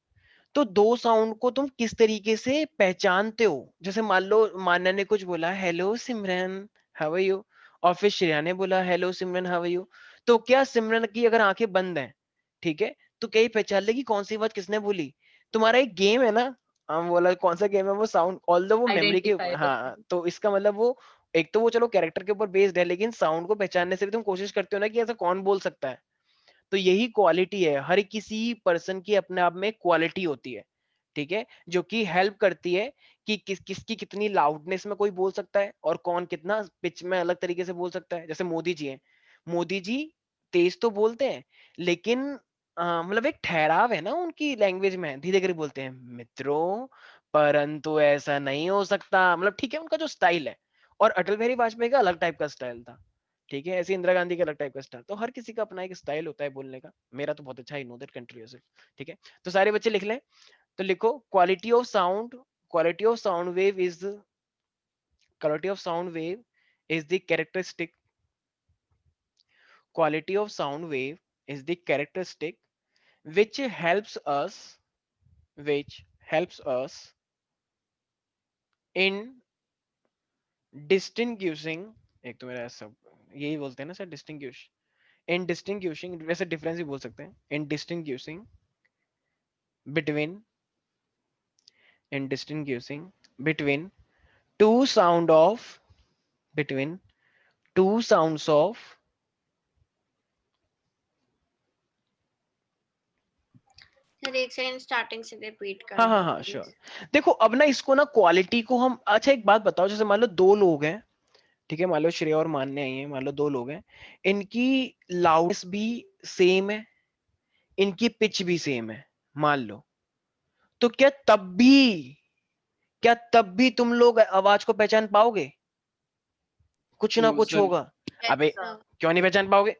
तो दो साउंड को तुम किस तरीके से पहचानते हो। जैसे मान लो मान्या ने कुछ बोला hello Simran how are you, और फिर श्रेया ने बोला hello Simran how are you, तो क्या सिमरन की अगर आंखें बंद हैं, ठीक है, तो क्या ये पहचान लेगी कौन सी बात किसने बोली? तुम्हारा एक गेम है ना, हम बोला कौन सा गेम है वो, साउंड ऑल वो मेमोरी के, आइडेंटिफाई करते हाँ, हैं। तो इसका मतलब वो एक तो वो चलो कैरेक्टर के ऊपर बेस्ड है, लेकिन साउंड को पहचानने से भी तुम कोशिश करते हो ना कि ऐसा कौन बोल सकता है। तो यही क्वालिटी है, हर किसी पर्सन की अपने आप में क्वालिटी होती है, ठीक है, जो कि हेल्प करती है कि किसकी कितनी लाउडनेस में कोई बोल सकता है और कौन कितना पिच में अलग तरीके से बोल सकता है। जैसे मोदी जी हैं, मोदी जी तेज तो बोलते हैं, लेकिन मतलब एक ठहराव है ना उनकी लैंग्वेज में, धीरे धीरे बोलते हैं मित्रों, परंतु ऐसा नहीं हो सकता, मतलब ठीक है उनका जो स्टाइल है। और अटल बिहारी वाजपेयी का अलग टाइप का स्टाइल था, ठीक है, ऐसे इंदिरा गांधी का अलग टाइप का स्टाइल, तो हर किसी का अपना एक स्टाइल होता है बोलने का। मेरा तो बहुत अच्छा है, नो दैट कंट्री, ठीक है। तो सारे बच्चे लिख लें, तो लिखो quality of sound, quality of sound wave is, quality of sound wave is the characteristic, quality of sound wave is the characteristic which helps us, which helps us in distinguishing, एक तो मेरा सब यही बोलते हैं ना सर, डिस्टिंग्विश, इन distinguishing, वैसे difference भी बोल सकते हैं, इन distinguishing between, in distinguishing between two sound of, between two sounds of, sir एक सेकंड स्टार्टिंग से रिपीट कर हाँ हाँ दो हाँ प्लीज। श्योर। देखो अब ना इसको ना क्वालिटी को हम, अच्छा एक बात बताओ, जैसे मान लो दो लोग हैं, ठीक है, मान लो श्रेया और मान्य आई हैं, मान लो दो लोग हैं, इनकी लाउडनेस भी सेम है, इनकी पिच भी सेम है, मान लो, तो क्या तब भी तुम लोग आवाज को पहचान पाओगे? कुछ ना नो कुछ सर। होगा। यस अबे सर। क्यों नहीं पहचान पाओगे?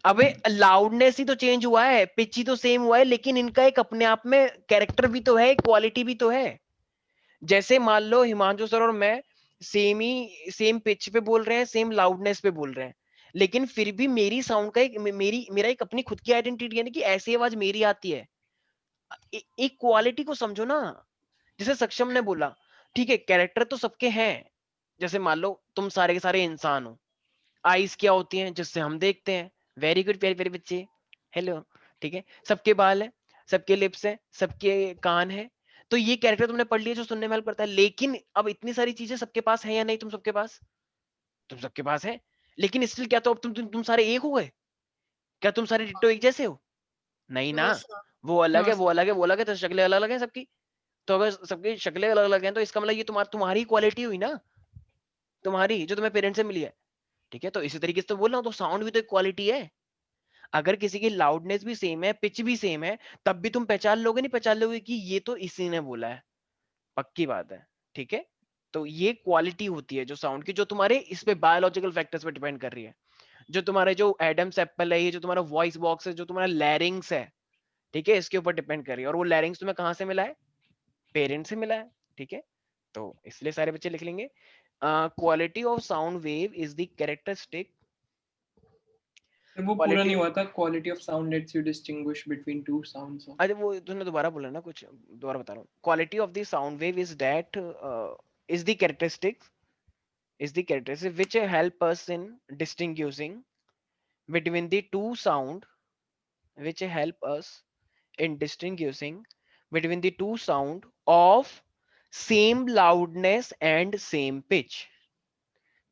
अबे लाउडनेस ही तो चेंज हुआ है, पिच ही तो सेम हुआ है, लेकिन इनका एक अपने आप में कैरेक्टर भी तो है, क्वालिटी भी तो है। जैसे मान लो हिमांशु सर और मैं सेम पिच पे बोल रहे हैं, सेम लाउडनेस पे बोल रहे हैं, लेकिन फिर भी मेरी साउंड का एक मेरा एक अपनी खुद की आइडेंटिटी है ना, कि ऐसी आवाज मेरी आती है। एक क्वालिटी को समझो ना। जैसे सक्षम ने बोला, ठीक है कैरेक्टर तो सबके हैं, जैसे मान लो तुम सारे के सारे इंसान हो, आईज क्या होती हैं जिससे हम देखते हैं, वेरी गुड प्यारे प्यारे बच्चे, हेलो, ठीक है, सबके बाल है, सबके लिप्स है, सबके कान है, तो ये कैरेक्टर तुमने पढ़ लिया जो सुनने में हेल्प करता है। लेकिन अब इतनी सारी चीजें सबके पास है या नहीं? तुम सबके पास, तुम सबके पास है, लेकिन स्टिल क्या, तो अब तुम सारे एक हो गए? क्या तुम सारे डिट्टो एक जैसे हो? नहीं ना, नो सर। वो अलग हाँ है, वो सर। अलग है, वो अलग है, तो शक्लें अलग अलग हैं सबकी। तो अगर सबकी शक्लें अलग अलग हैं, तो इसका मतलब ये तुम्हारी क्वालिटी हुई ना, तुम्हारी जो तुम्हें पेरेंट से मिली है, ठीक है। तो इसी तरीके से तो बोल रहा हूँ, तो साउंड भी तो एक क्वालिटी है। अगर किसी की लाउडनेस भी सेम है, पिच भी सेम है, तब भी तुम पहचान लोगे, नहीं पहचान लोगे कि ये तो इसी ने बोला है, पक्की बात है, ठीक है। तो ये क्वालिटी होती है जो साउंड की, जो तुम्हारे इस पे बायोलॉजिकल फैक्टर्स पे डिपेंड कर रही है। जो तुम्हारे जो एडम्स एप्पल है, ये जो तुम्हारा वॉइस बॉक्स है, जो तुम्हारा लैरिंग्स है, ठीक है, इसके ऊपर डिपेंड कर रही है। और वो लैरिंग्स तुम्हें कहाँ से मिला है? पेरेंट से मिला है, ठीक है। तो इसलिए सारे बच्चे लिख लेंगे, quality of sound wave is the characteristic, sir वो पूरा क्वालिटी, नहीं हुआ था, quality of sound let's you distinguish between two sounds. अरे वो तुमने दोबारा बोला ना कुछ, दोबारा बता रहा हूँ। Quality of the sound wave is that, is the characteristic, is the characteristic which help us in distinguishing between the two sound, which help us in distinguishing between the two sound of same loudness and same pitch,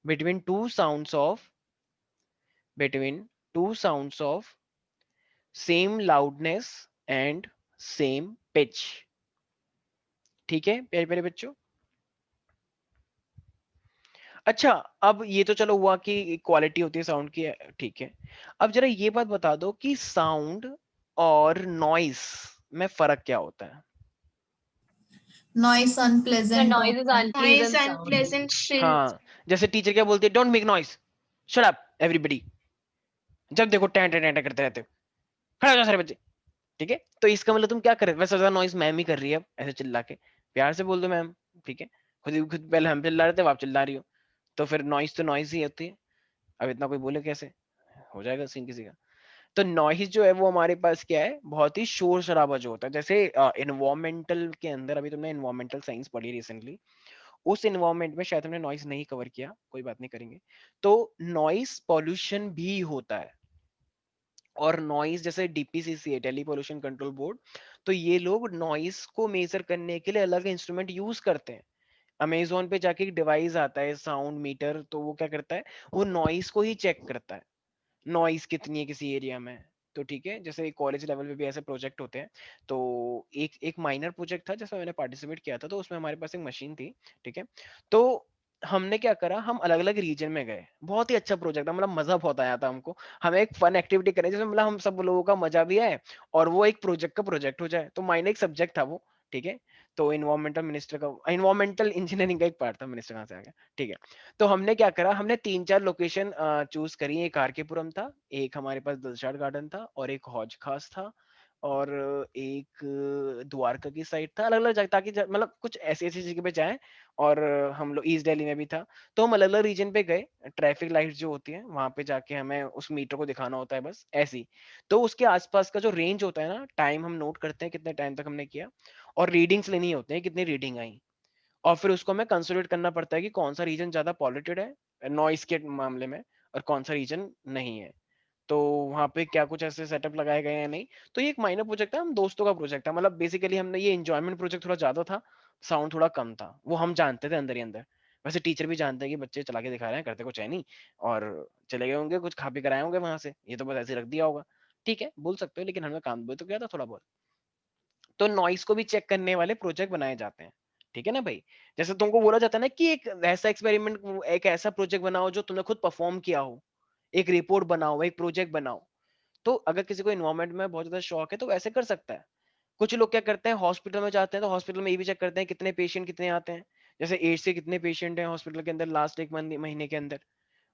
between two sounds of, between two sounds of same loudness and same pitch, ठीक है प्यारे प्यारे बच्चों। अच्छा, अब ये तो चलो हुआ कि क्वालिटी होती है साउंड की, ठीक है। अब जरा ये बात बता दो कि साउंड और नॉइस में फर्क क्या होता है? Noise The unpleasant noise is होता है। Noise, unpleasant sound. unpleasant shrill. हाँ, जैसे टीचर क्या बोलती है, don't make noise, shut up everybody, जब देखो टैं टैं टैं टैं करते रहते हो, खड़े हो जाओ सारे बच्चे, ठीक है। तो इसका मतलब तुम क्या कर रहे हो, वैसे ज्यादा नॉइस मैम ही कर रही है, अब ऐसे चिल्ला के प्यार से बोल दो मैम, ठीक है। खुद पहले हम चिल्ला रहे थे, अब आप चिल्ला रही हो, तो फिर नॉइस तो नॉइस ही होती है। अब इतना कोई बोले कैसे, हो जाएगा सीन किसी का। तो नॉइस जो है वो हमारे पास क्या है, बहुत ही शोर शराबा जो होता है। जैसे इन्वायरमेंटल के अंदर, अभी तुमने इन्वायरमेंटल साइंस पढ़ी रिसेंटली, उस इन्वायरमेंट में शायद हमने नॉइस नहीं कवर किया, कोई बात नहीं करेंगे। तो नॉइस पॉल्यूशन भी होता है, और नॉइस जैसे डीपीसीसी है, दिल्ली पोल्यूशन कंट्रोल बोर्ड, तो ये लोग नॉइस को मेजर करने के लिए अलग इंस्ट्रूमेंट यूज करते हैं। अमेजोन पे जाके एक डिवाइस आता है साउंड मीटर, तो वो क्या करता है, वो नॉइस को ही चेक करता है, नॉइस कितनी है किसी एरिया में। तो ठीक है, जैसे कॉलेज लेवल पे भी ऐसे प्रोजेक्ट होते हैं। तो एक एक माइनर प्रोजेक्ट था जिसमें मैंने पार्टिसिपेट किया था, तो उसमें हमारे पास एक मशीन थी, ठीक है। तो हमने क्या करा, हम अलग अलग रीजन में गए, बहुत ही अच्छा प्रोजेक्ट था, मतलब मजा बहुत आया था हमको। हमें एक फन एक्टिविटी करें जिसमें मतलब हम सब लोगों का मजा भी आए, और वो एक प्रोजेक्ट का प्रोजेक्ट हो जाए। तो माइनर एक सब्जेक्ट था वो, ठीक है। तो इन्वायरमेंटल मिनिस्टर का, इन्वायरमेंटल इंजीनियरिंग का एक पार्ट था, मिनिस्टर कहाँ से आ गया, ठीक है। तो हमने क्या करा, हमने 3-4 लोकेशन चूज करी। एक आरकेपुरम था, एक हमारे पास दिलशाद गार्डन था, और एक हौज खास था, और एक द्वारका की साइड था, अलग अलग जगह, ताकि मतलब कुछ ऐसी ऐसी जगह पे जाएं। और हम लोग ईस्ट दिल्ली में भी था, तो हम अलग अलग रीजन पे गए। ट्रैफिक लाइट जो होती है वहां पे जाके हमें उस मीटर को दिखाना होता है, बस ऐसी। तो उसके आसपास का जो रेंज होता है ना, टाइम हम नोट करते हैं कितने टाइम तक हमने किया, और रीडिंग्स लेनी होती है कितनी रीडिंग आई, और फिर उसको हमें कंसोलिडेट करना पड़ता है कि कौन सा रीजन ज्यादा पॉल्यूटेड है नॉइस के मामले में, और कौन सा रीजन नहीं है। तो वहां पे क्या कुछ ऐसे सेटअप लगाए गए हैं नहीं। तो ये एक माइनर प्रोजेक्ट था, हम दोस्तों का प्रोजेक्ट था, मतलब बेसिकली हमने ये एंजॉयमेंट प्रोजेक्ट थोड़ा ज्यादा था, साउंड थोड़ा कम था, वो हम जानते थे अंदर ही अंदर। वैसे टीचर भी जानते हैं कि बच्चे चला के दिखा रहे हैं, करते कुछ है नहीं, और चले गए होंगे, कुछ खा पी कर आए होंगे वहां से, ये तो बस ऐसे रख दिया होगा, ठीक है बोल सकते हो, लेकिन हमने काम भी तो किया था थोड़ा बहुत। तो नॉइस को भी चेक करने वाले प्रोजेक्ट बनाए जाते हैं, ठीक है ना भाई। जैसे तुमको बोला जाता है ना कि एक ऐसा एक्सपेरिमेंट, एक ऐसा प्रोजेक्ट बनाओ जो तुमने खुद परफॉर्म किया हो, एक रिपोर्ट बनाओ, एक प्रोजेक्ट बनाओ। तो अगर किसी को इन्वायरमेंट में बहुत ज्यादा शौक है तो वैसे कर सकता है। कुछ लोग क्या करते हैं, हॉस्पिटल में जाते हैं, तो हॉस्पिटल में ये भी चेक करते हैं कितने पेशेंट कितने आते हैं। जैसे एड्स से कितने पेशेंट हैं हॉस्पिटल के अंदर लास्ट एक महीने के अंदर,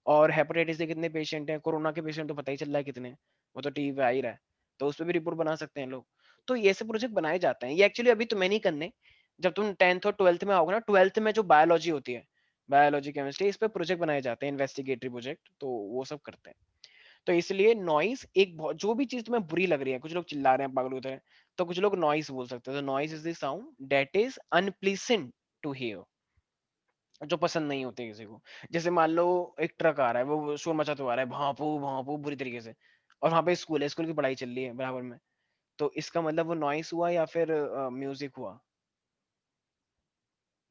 और हेपेटाइटिस से कितने पेशेंट हैं, कोरोना के पेशेंट तो पता ही चल रहा है कितने, वो तो टीवी पे आ ही रहा है। तो उस पर भी रिपोर्ट बना सकते हैं लोग। तो ये सब प्रोजेक्ट बनाए जाते हैं, ये एक्चुअली अभी तुम्हें नहीं करने, जब तुम 10th और 12th में आओगे ना, 12th में जो बायोलॉजी होती है, बायोलॉजी केमिस्ट्री, इस पे प्रोजेक्ट बनाए जाते हैं, इन्वेस्टिगेटरी प्रोजेक्ट, तो वो सब करते हैं। तो इसलिए नॉइस एक जो भी चीज तुम्हें बुरी लग रही है, कुछ लोग चिल्ला रहे हैं पागल होते हैं, तो कुछ लोग नॉइस बोल सकते हैं। तो noise is the sound that is unpleasant to hear, जो पसंद नहीं होते किसी को। जैसे मान लो एक ट्रक आ रहा है, वो शोर मचाते हुआ आ रहा है, भापू भापू बुरी तरीके से, और वहां पे स्कूल है, स्कूल की पढ़ाई चल रही है बराबर में, तो इसका मतलब वो नॉइस हुआ या फिर म्यूजिक हुआ?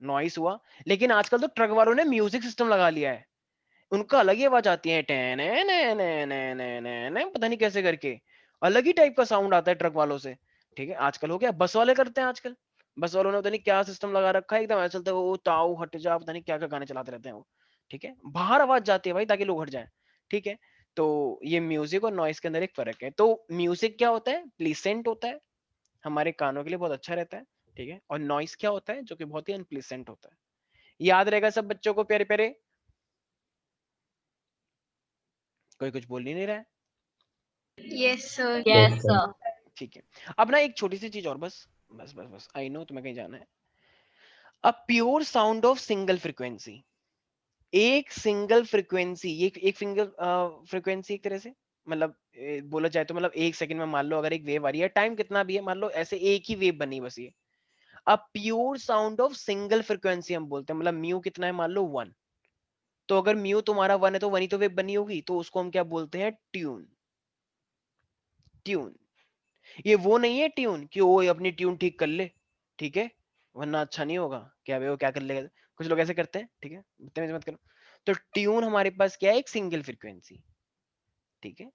नॉइस हुआ। लेकिन आजकल तो ट्रक वालों ने म्यूजिक सिस्टम लगा लिया है, उनका अलग ही आवाज आती है, पता नहीं कैसे करके, अलग ही टाइप का साउंड आता है ट्रक वालों से। ठीक है, आजकल हो गया, बस वाले करते हैं आजकल, बस वालों ने पता नहीं क्या सिस्टम लगा रखा है, एकदम ऐसा चलता है, वो ताऊ हट जा, पता नहीं क्या क्या गाने चलाते रहते हैं वो। ठीक है, बाहर आवाज जाती है भाई ताकि लोग हट जाए। ठीक है, तो ये म्यूजिक और नॉइस के अंदर एक फर्क है। तो म्यूजिक क्या होता है, प्लीसेंट होता है, हमारे कानों के लिए बहुत अच्छा रहता है। ठीक है, और नॉइस क्या होता है, जो कि बहुत ही अनप्लीसेंट होता है। याद रहेगा सब बच्चों को, प्यारे प्यारे? कोई कुछ बोल ही नहीं रहा है। Yes, sir. Yes, yes sir. Sir. ठीक है, अब ना एक छोटी सी चीज और, बस बस बस बस, आई नो तुम्हें कहीं जाना है। A pure sound of single frequency, एक सिंगल फ्रीक्वेंसी, ये एक सिंगल फ्रीक्वेंसी एक तरह से, मतलब बोला जाए तो मतलब एक सेकंड में मान लो अगर एक वेव आ रही है, टाइम कितना भी है मान लो, ऐसे एक ही वेव बनी बस ये। अब pure sound of single frequency हम बोलते हैं, मतलब म्यू कितना है मान लो 1, तो अगर म्यू तुम्हारा 1 है तो 1 ही तो वेव बनी होगी, तो उसको हम क्या बोलते हैं, ट्यून। ट्यून, ये वो नहीं है ट्यून कि वो अपनी ट्यून ठीक कर ले, ठीक है, वरना अच्छा नहीं होगा, क्या भाई वो क्या कर लेगा, कुछ लोग ऐसे करते हैं, ठीक है, बदतमीजी मत करो। तो ट्यून हमारे पास क्या है, एक सिंगल फ्रीक्वेंसी। ठीक है,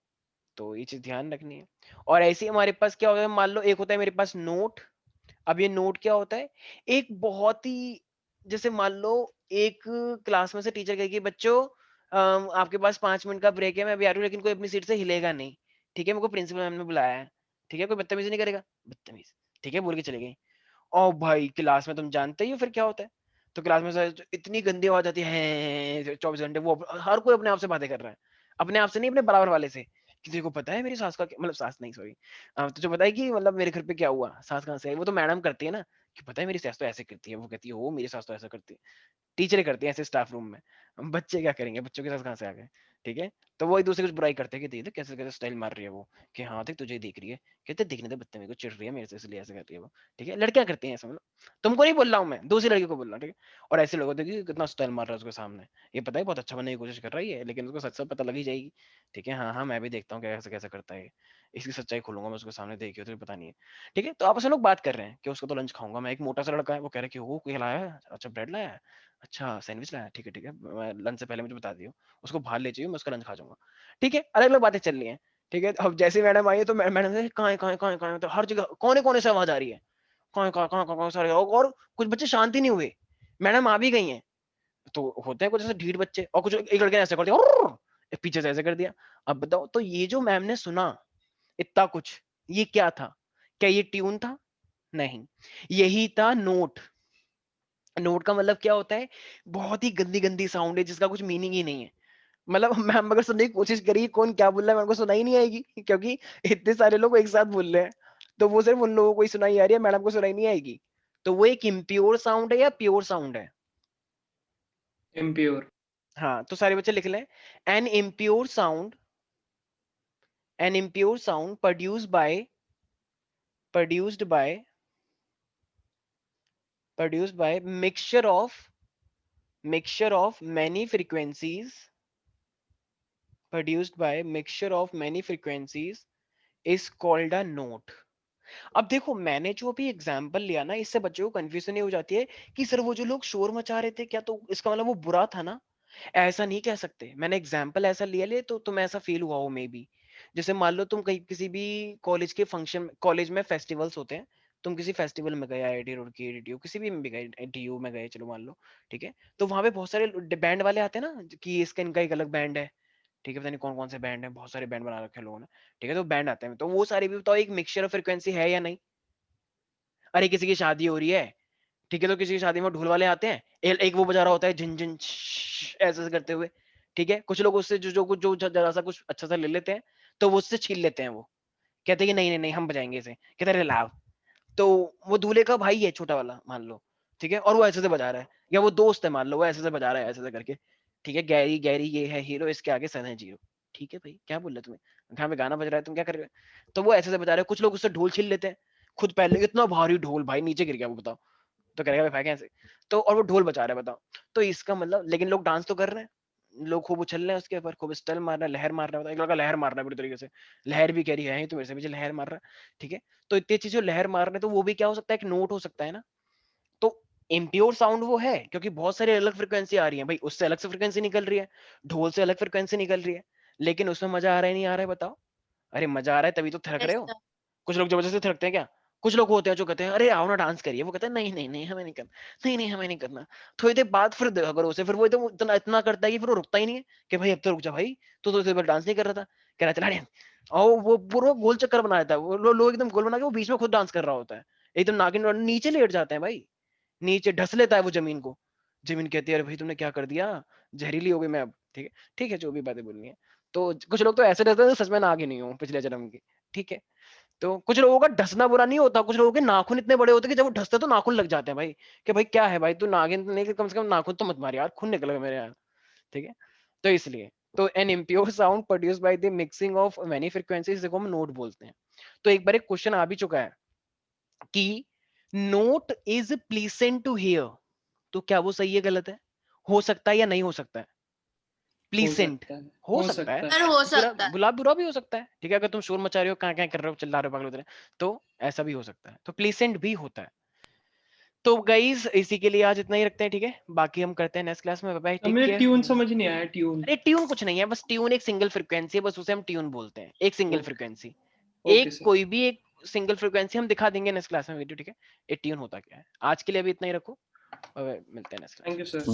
तो ये चीज ध्यान रखनी है। और ऐसे ही हमारे पास क्या होता है, मान लो एक होता है मेरे पास नोट। अब ये नोट क्या होता है, एक बहुत ही जैसे मान लो एक क्लास में से टीचर कहेगी बच्चों आपके पास 5 मिनट का ब्रेक है, मैं अभी आ रही हूँ, लेकिन कोई अपनी सीट से हिलेगा नहीं, ठीक है, मेरे को प्रिंसिपल मैम ने बुलाया है, ठीक है, कोई बदतमीजी नहीं करेगा, बदतमीज, ठीक है, बोल के चले गई। और भाई क्लास में तुम जानते ही हो फिर क्या होता है, तो क्लास में से इतनी गंदी आवाज आती है 24 घंटे, वो हर कोई अपने आप से बातें कर रहा है, अपने आप से नहीं, अपने बराबर वाले से, कि तेरे को पता है मेरी सास का मतलब सास नहीं सॉरी, तुझे पता है कि मतलब मेरे घर पे क्या हुआ, सास कहाँ से आई, वो तो मैडम करती है ना, कि पता है मेरी सास तो ऐसे करती है, वो कहती है वो मेरी सास तो ऐसा करती है, टीचरें करती हैं ऐसे स्टाफ रूम में, हम बच्चे क्या करेंगे, बच्चों के साथ कहाँ से आ गए, ठीक है, तो वो एक दूसरे को बुराई करते हैं कि देख कैसे कैसे स्टाइल मार रही है वो, कि हाँ देख तुझे ही देख रही है, कहते दिखने दे बत्ते, मेरे को चिढ़ रही है मेरे से इसलिए ऐसे करती है वो, ठीक है, लड़कियां करती हैं ऐसा, मतलब तुमको नहीं बोल रहा हूँ मैं, दूसरी लड़की को बोल रहा हूँ, ठीक है, और ऐसे लोगों देखिए कितना स्टाइल मार रहा है उसके सामने, ये पता है बहुत अच्छा बनने की कोशिश कर रही है, लेकिन उसको सच सब पता लग ही जाएगी, ठीक है, हाँ हाँ मैं भी देखता हूँ कैसे कैसे करता है, इसकी सच्चाई खोलूंगा मैं उसके सामने, देखियो तुझे पता नहीं है, ठीक है, तो आपस में लोग बात कर रहे हैं कि उसको तो लंच खाऊंगा मैं, एक मोटा सा लड़का है वो कह रहा है कि वो क्या लाया है, अच्छा ब्रेड लाया है, अच्छा सैंडविच लाया, ठीक है मैं लंच से पहले मुझे बता दियो, उसको बाहर ले जाइए मैं उसका लंच खा जाऊंगा, ठीक है, अलग अलग बातें चल रही हैं, ठीक है, अब जैसे मैडम आई है तो मैडम से कहाँ है कहाँ है कहाँ है कहाँ है, तो हर जगह कोने कोने से आवाज आ रही है, कहाँ है कहाँ कहाँ कहाँ सारे, और कुछ बच्चे शांति नहीं हुए, मैडम आ भी गई हैं, तो होते हैं कुछ ऐसे ढीठ बच्चे, और कुछ एक लड़के ने ऐसे कर दिया, "उर्र!" एक पीछे से ऐसे कर दिया, अब बताओ तो ये जो मैम ने सुना इतना कुछ, ये क्या था, क्या ये ट्यून था, नहीं, यही था नोट, नोट का मतलब क्या होता है, बहुत ही गंदी गंदी साउंड है जिसका कुछ मीनिंग ही नहीं है, मतलब मैम अगर सुनने की कोशिश करी कौन क्या बोल रहा है मैम को सुनाई नहीं आएगी, क्योंकि इतने सारे लोग एक साथ बोल रहे हैं, तो वो सिर्फ उन लोगों को ही सुनाई आ रही है, मैडम को सुनाई नहीं आएगी, तो वो एक इम्प्योर साउंड है या प्योर साउंड है, impure. हाँ, तो सारे बच्चे लिख लें, an impure sound, an impure sound produced by produced by mixture of many frequencies, produced by mixture of many frequencies is called a note। अब देखो मैंने जो भी एग्जांपल लिया ना, इससे बच्चों को कंफ्यूजन नहीं हो जाती है कि सर वो जो लोग शोर मचा रहे थे क्या तो इसका मतलब वो बुरा था ना, ऐसा नहीं कह सकते, मैंने एग्जांपल ऐसा लिया ले तो तुम्हें ऐसा फील हुआ हो मे बी, जैसे मान लो तुम कहीं किसी भी कॉलेज के फंक्शन, कॉलेज में फेस्टिवल्स होते हैं, तुम किसी फेस्टिवल में गए, आईआईटी रुड़की की एडीटीयू किसी भी में भी गए, टीयू में गए, चलो मान लो, ठीक है, तो वहां पे बहुत सारे बैंड वाले आते हैं ना कि इसका इनका एक अलग बैंड है, ठीक है, पता नहीं कौन कौन से बैंड है, बहुत सारे बैंड बना रखे हैं लोगों ने, ठीक है, तो बैंड आते हैं, तो वो सारे भी बताओ एक मिक्सचर ऑफ फ्रिक्वेंसी है या नहीं, अरे किसी की शादी हो रही है, ठीक है, तो किसी की शादी में ढोल वाले आते हैं, एक वो बजा रहा होता है झिन झिन ऐसे ऐसे करते हुए, ठीक है, कुछ लोग उससे जो जरा सा कुछ अच्छा सा ले लेते हैं, तो वो उससे छीन लेते हैं, वो कहते हैं कि नहीं नहीं नहीं हम बजाएंगे इसे, कहते हैं अरे लाओ, तो वो दूल्हे का भाई है छोटा वाला मान लो, ठीक है, और वो ऐसे से बजा रहा है, या वो दोस्त है मान लो वो ऐसे से बजा रहा है ऐसे ऐसे करके, ठीक है, गैरी गैरी ये है हीरो, इसके आगे सन है जीरो, ठीक है भाई क्या बोल रहे हो तुम्हें, घर में गाना बज रहा है तुम क्या कर रहे हो, तो वो ऐसे से बजा रहे हैं, कुछ लोग उससे ढोल छीन लेते हैं, खुद पहले इतना भारी ढोल भाई नीचे गिर गया वो बताओ, तो करेगा भाई कैसे, तो और वो ढोल बजा रहा है बताओ, तो इसका मतलब लेकिन लोग डांस तो कर रहे हैं, लोग खूब उछल रहे हैं उसके ऊपर, खूब स्टाइल मार रहा है, लहर मार रहा है, एक लड़का लहर मार रहा है पूरी तरीके से, लहर भी कह रही है तो मेरे से पीछे लहर मार रहा है, ठीक है, तो इतनी चीजें लहर मार रहे हैं, तो वो भी क्या हो सकता है, एक नोट हो सकता है ना, तो इम्प्योर साउंड वो है क्योंकि बहुत सारी अलग फ्रिक्वेंसी आ रही है भाई, उससे अलग से फ्रिक्वेंसी निकल रही है, ढोल से अलग फ्रिक्वेंसी निकल रही है, लेकिन उसमें मजा आ रहा है नहीं आ रहा है बताओ, अरे मजा आ रहा है तभी तो थिरक रहे यस हो, सर। कुछ लोग जबरदस्ती थिरकते हैं क्या, कुछ लोग होते हैं जो कहते हैं अरे आओ ना डांस करिए, वो कहते हैं नहीं नहीं नहीं हमें नहीं करना, नहीं नहीं हमें नहीं करना, थोड़ी देर बाद फिर अगर उसे फिर वो एकदम इतना इतना करता है कि फिर वो रुकता ही नहीं है कि भाई अब तो रुक जा भाई, तो इस बार डांस नहीं कर रहा था, कह रहा चला नहीं, और वो पूरा गोल चक्कर बना देता है, वो लोग एकदम गोल बना के वो बीच में खुद डांस कर रहा होता है, एकदम नागिन नीचे लेट जाते हैं भाई, नीचे ढस लेता है वो जमीन को, जमीन कहती है अरे भाई तुमने क्या कर दिया, जहरीली हो गई मैं अब, ठीक है जो भी बातें बोलनी है, तो कुछ लोग तो ऐसे डरते हैं सच में नागिन नहीं हो पिछले जन्म की, ठीक है, तो कुछ लोगों का ढसना बुरा नहीं होता, कुछ लोगों के नाखून इतने बड़े होते हैं कि जब वो ढसते तो नाखून लग जाते हैं भाई, कि भाई क्या है भाई तू नागिन तो नहीं कम से कम नाखून तो मत मार यार, खून निकल गया मेरे यार, ठीक है, तो इसलिए तो an impure sound produce by the mixing of many frequencies जिसको हम नोट बोलते हैं, तो एक बार एक क्वेश्चन आ भी चुका है कि नोट इज प्लीसेंट टू हियर, तो क्या वो सही है गलत है, हो सकता है या नहीं हो सकता है, हो प्लीसेंट सकता है, हो हो सकता है, सकता है। सर हो बुरा सकता है। बुला बुरा भी हो सकता है, ठीक है, अगर तुम शोर मचा रहे हो कहाँ कहाँ कर रहे हो चिल्ला रहे हो पागल हो रहे हो, तो ऐसा भी हो सकता है, तो प्लीसेंट भी होता है, तो गाइस इसी के लिए आज इतना ही रखते हैं, ठीक है, बाकी हम करते हैं नेक्स्ट क्लास में, बाय बाय, टेक हमें ट्यून केयर। समझ नहीं आया, ट्यून। अरे ट्यून कुछ नहीं है, बस ट्यून एक सिंगल फ्रीक्वेंसी है, बस उसे हम ट्यून बोलते हैं, एक सिंगल ओके, फ्रीक्वेंसी, ओके एक सर। कोई भी एक सिंगल फ्रीक्वेंसी हम दिखा देंगे नेक्स्ट क्लास में वीडियो, ठीक है, ये ट्यून होता क्या है, आज के लिए अभी इतना ही रखो। मिलते हैं नेक्स्ट थैंक यू सर।